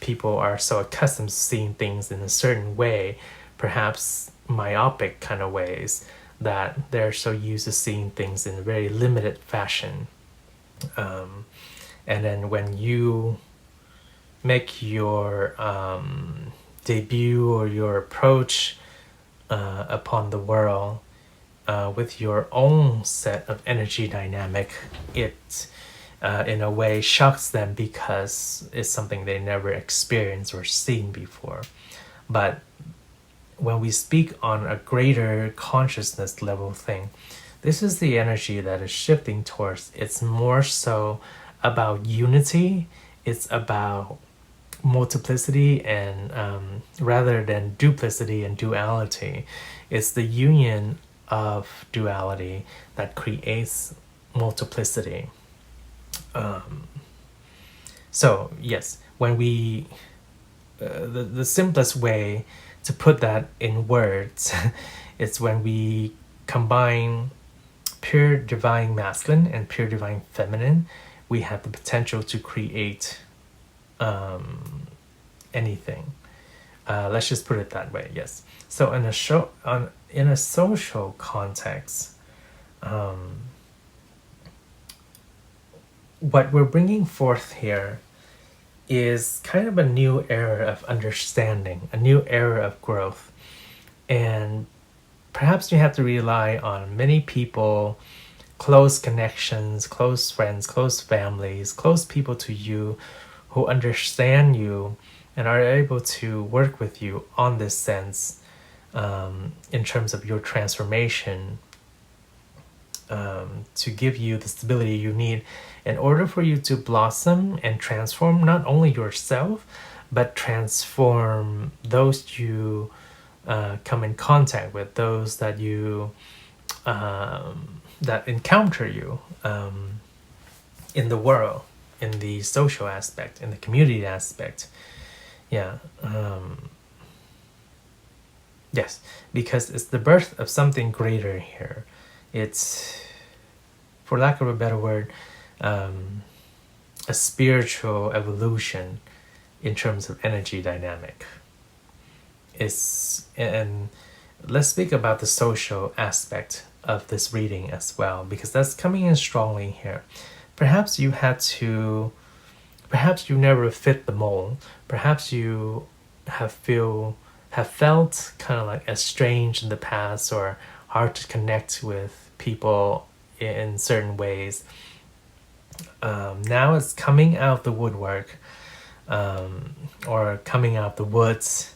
People are so accustomed to seeing things in a certain way, perhaps myopic kind of ways, that they're so used to seeing things in a very limited fashion. And then when you make your debut or your approach upon the world with your own set of energy dynamic, it in a way shocks them because it's something they never experienced or seen before. But when we speak on a greater consciousness level thing, this is the energy that is shifting towards. It's more so about unity. It's about multiplicity, and rather than duplicity and duality, it's the union of duality that creates multiplicity. So yes, when we the simplest way to put that in words is when we combine pure divine masculine and pure divine feminine, we have the potential to create anything. Let's just put it that way. Yes. So in a social context, what we're bringing forth here is kind of a new era of understanding, a new era of growth. And perhaps you have to rely on many people, close connections, close friends, close families, close people to you who understand you and are able to work with you on this sense in terms of your transformation, to give you the stability you need in order for you to blossom and transform not only yourself, but transform those you come in contact with, those that you that encounter you in the world, in the social aspect, in the community aspect. Yeah. Yes, because it's the birth of something greater here. It's, for lack of a better word, a spiritual evolution in terms of energy dynamic. And let's speak about the social aspect of this reading as well, because that's coming in strongly here. Perhaps you never fit the mold. Perhaps you have felt kind of like estranged in the past, or hard to connect with people in certain ways. Now it's coming out of the woodwork, or coming out of the woods,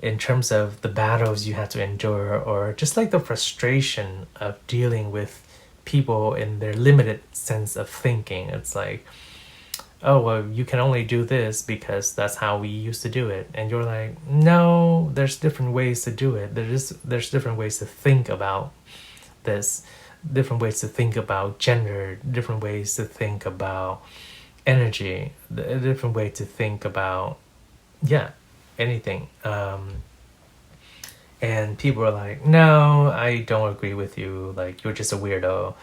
in terms of the battles you have to endure, or just like the frustration of dealing with people in their limited sense of thinking. It's like, oh, well, you can only do this because that's how we used to do it. And you're like, no, there's different ways to do it. There's different ways to think about this, different ways to think about gender, different ways to think about energy, a different way to think about, anything. And people are like, no, I don't agree with you. Like, you're just a weirdo.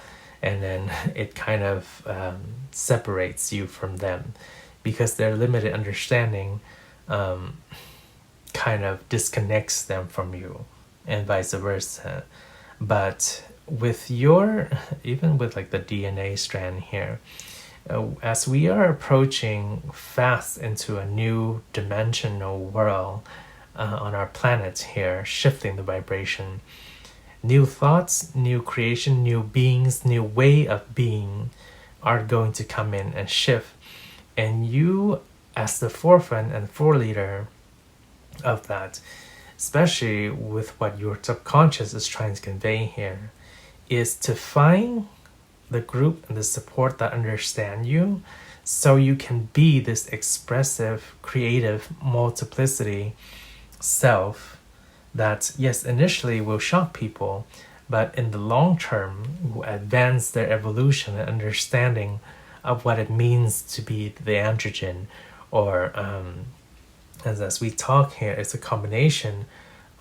And then it kind of separates you from them, because their limited understanding kind of disconnects them from you, and vice versa. But with even with like the DNA strand here, as we are approaching fast into a new dimensional world on our planet here, shifting the vibration, new thoughts, new creation, new beings, new way of being are going to come in and shift. And you, as the forefront and foreleader of that, especially with what your subconscious is trying to convey here, is to find the group and the support that understand you, so you can be this expressive, creative, multiplicity self that, yes, initially will shock people, but in the long term will advance their evolution and understanding of what it means to be the androgen, or as we talk here, it's a combination,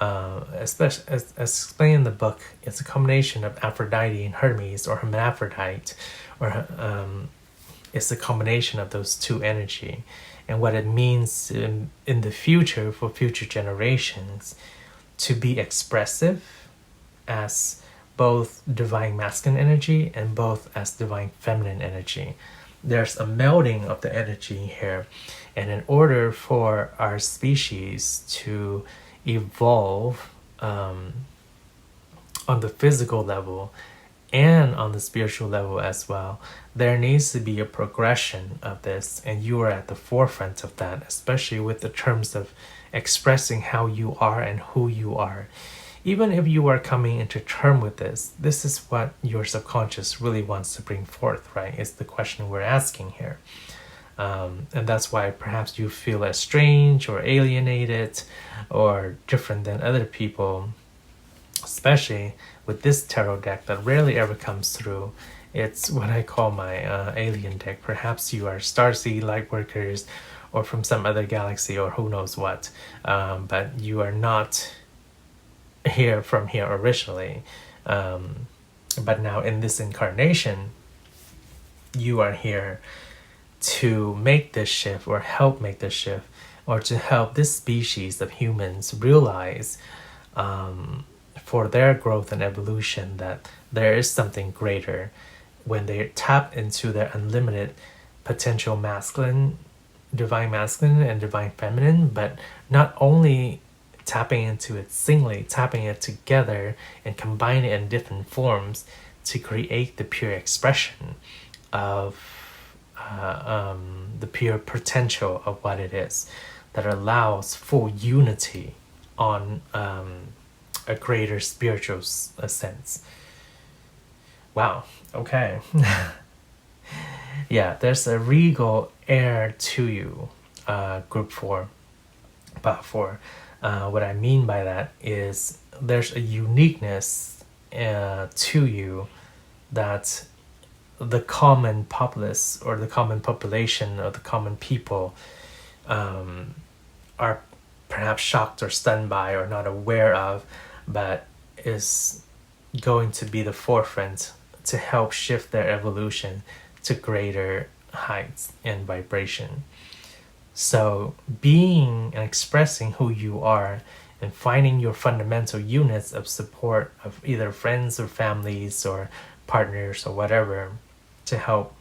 especially as explained in the book, it's a combination of Aphrodite and Hermes, or hermaphrodite, or it's a combination of those two energy, and what it means in the future for future generations to be expressive as both divine masculine energy and both as divine feminine energy. There's a melding of the energy here, and in order for our species to evolve on the physical level and on the spiritual level as well, there needs to be a progression of this, and you are at the forefront of that, especially with the terms of expressing how you are and who you are. Even if you are coming into term with this is what your subconscious really wants to bring forth, right? It's the question we're asking here. And that's why perhaps you feel estranged or alienated or different than other people, especially with this tarot deck that rarely ever comes through. It's what I call my alien deck. Perhaps you are Starseed Lightworkers or from some other galaxy or who knows what, but you are not here from here originally. But now in this incarnation, you are here to make this shift or help make this shift, or to help this species of humans realize for their growth and evolution that there is something greater when they tap into their unlimited potential masculine, divine masculine and divine feminine, but not only tapping into it singly, tapping it together and combining it in different forms to create the pure expression of the pure potential of what it is that allows full unity on a greater spiritual sense. Wow, okay. Yeah, there's a regal air to you, group 4, Pile4. What I mean by that is there's a uniqueness to you that the common populace or the common population or the common people are perhaps shocked or stunned by or not aware of, but is going to be the forefront to help shift their evolution to greater heights and vibration. So being and expressing who you are and finding your fundamental units of support of either friends or families or partners or whatever to help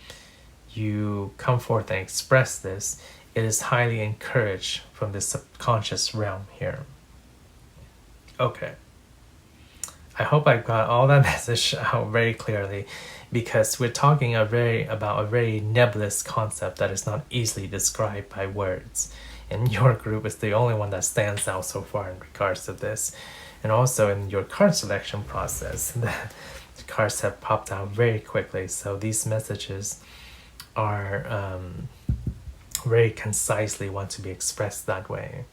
you come forth and express this, it is highly encouraged from the subconscious realm here. Okay. I hope I got all that message out very clearly, because we're talking about a very nebulous concept that is not easily described by words. And your group is the only one that stands out so far in regards to this. And also in your card selection process, the cards have popped out very quickly. So these messages are very concisely want to be expressed that way.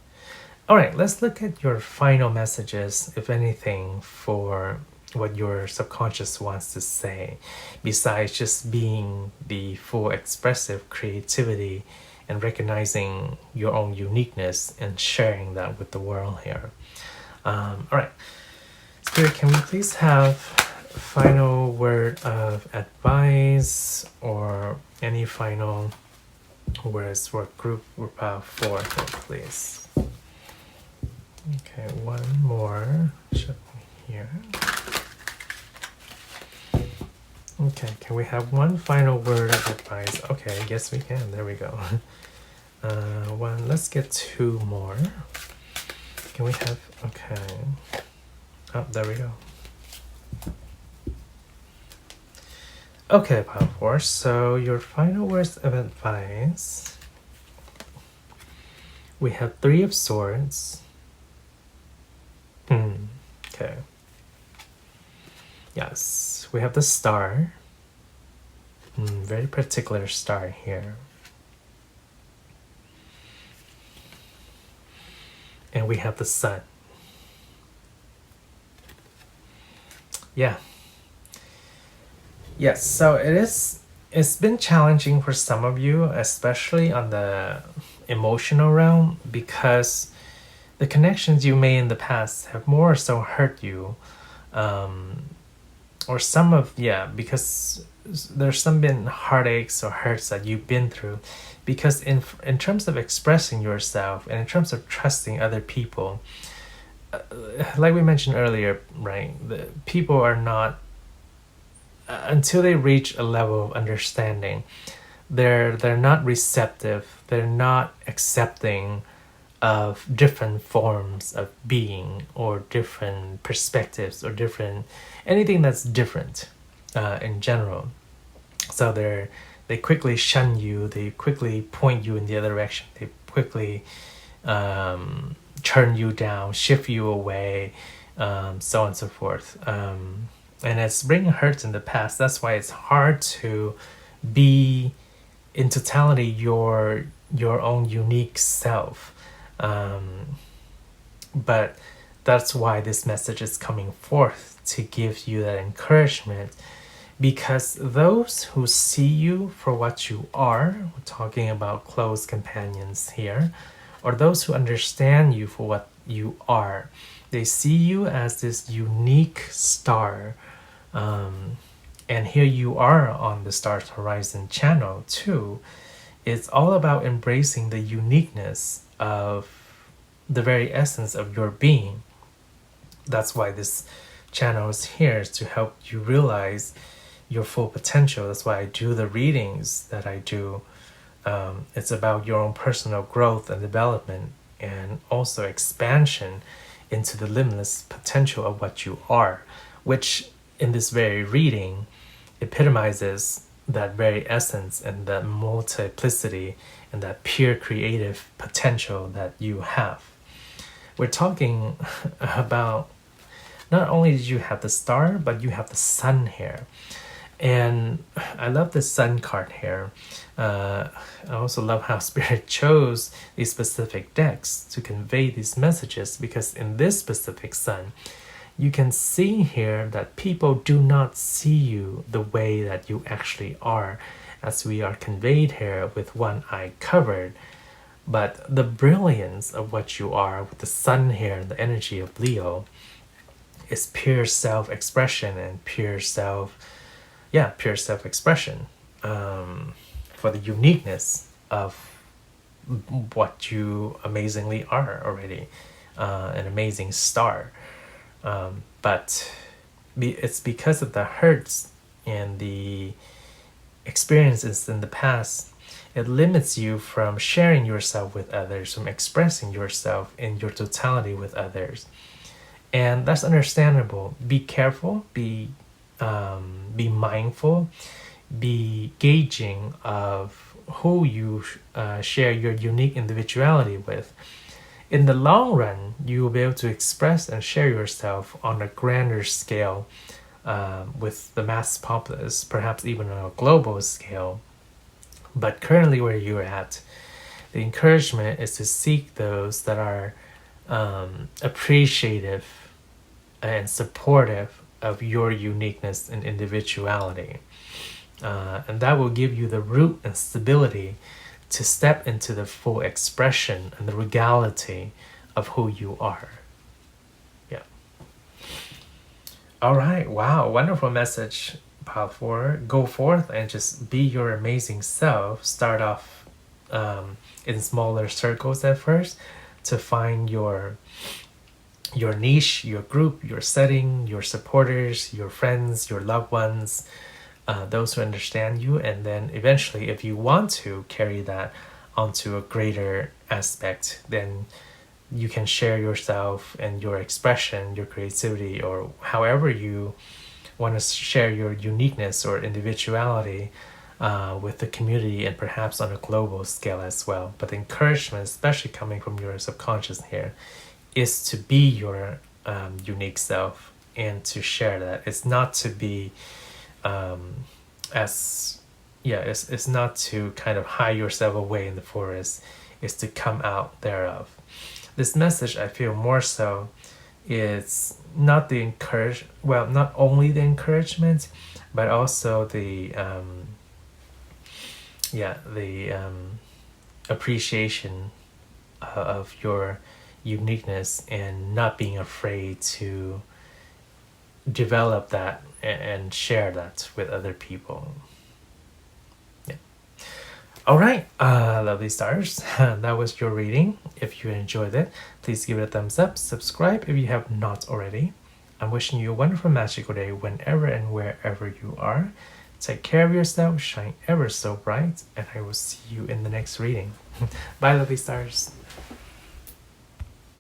All right, let's look at your final messages, if anything, for what your subconscious wants to say, besides just being the full expressive creativity and recognizing your own uniqueness and sharing that with the world here. All right, Spirit, can we please have a final word of advice or any final words for group 4, please? Okay, one more here. Okay, can we have one final word of advice? Okay, yes we can. There we go. Let's get 2 more. Can we have, okay. Oh, there we go. Okay, Pile4, so your final words of advice. We have 3 of Swords. Okay. Yes, we have the Star. Very particular star here. And we have the Sun. Yeah. Yes, so it's been challenging for some of you, especially on the emotional realm, because the connections you made in the past have more so hurt you, or some of, because there's some been heartaches or hurts that you've been through, because in terms of expressing yourself and in terms of trusting other people, like we mentioned earlier, right, the people are not, until they reach a level of understanding, they're not receptive, they're not accepting of different forms of being or different perspectives or different anything that's different in general. So they quickly shun you, they quickly point you in the other direction, they quickly turn you down, shift you away, so on and so forth. And it's bringing hurts in the past. That's why it's hard to be in totality your own unique self. But that's why this message is coming forth, to give you that encouragement, because those who see you for what you are, we're talking about close companions here, or those who understand you for what you are, they see you as this unique star. And here you are on the Stars Horizon channel too. It's all about embracing the uniqueness of the very essence of your being. That's why this channel is here, to help you realize your full potential. That's why I do the readings that I do. It's about your own personal growth and development, and also expansion into the limitless potential of what you are, which in this very reading epitomizes that very essence and that multiplicity and that pure creative potential that you have. We're talking about, not only did you have the star, but you have the sun here. And I love the sun card here. I also love how Spirit chose these specific decks to convey these messages, because in this specific sun, you can see here that people do not see you the way that you actually are, as we are conveyed here with one eye covered. But the brilliance of what you are, with the sun here, the energy of Leo, is pure self-expression and pure self-expression, for the uniqueness of what you amazingly are already, an amazing star. But it's because of the hurts and the experiences in the past, it limits you from sharing yourself with others, from expressing yourself in your totality with others. And that's understandable. Be careful, be mindful, be gauging of who you share your unique individuality with. In the long run, you will be able to express and share yourself on a grander scale, with the mass populace, perhaps even on a global scale. But currently where you're at, the encouragement is to seek those that are appreciative and supportive of your uniqueness and individuality. And that will give you the root and stability to step into the full expression and the regality of who you are. Yeah. All right. Wow. Wonderful message, Pile4. Go forth and just be your amazing self. Start off in smaller circles at first, to find your niche, your group, your setting, your supporters, your friends, your loved ones, those who understand you. And then eventually, if you want to carry that onto a greater aspect, then you can share yourself and your expression, your creativity, or however you want to share your uniqueness or individuality with the community, and perhaps on a global scale as well. But the encouragement, especially coming from your subconscious here, is to be your unique self and to share that. It's not to be it's not to kind of hide yourself away in the forest. It's to come out thereof. This message, I feel more so, is not the not only the encouragement, but also the appreciation of your uniqueness, and not being afraid to develop that and share that with other people. Yeah. All right, lovely stars. That was your reading. If you enjoyed it, please give it a thumbs up. Subscribe if you have not already. I'm wishing you a wonderful, magical day whenever and wherever you are. Take care of yourself, shine ever so bright, and I will see you in the next reading. Bye, lovely stars.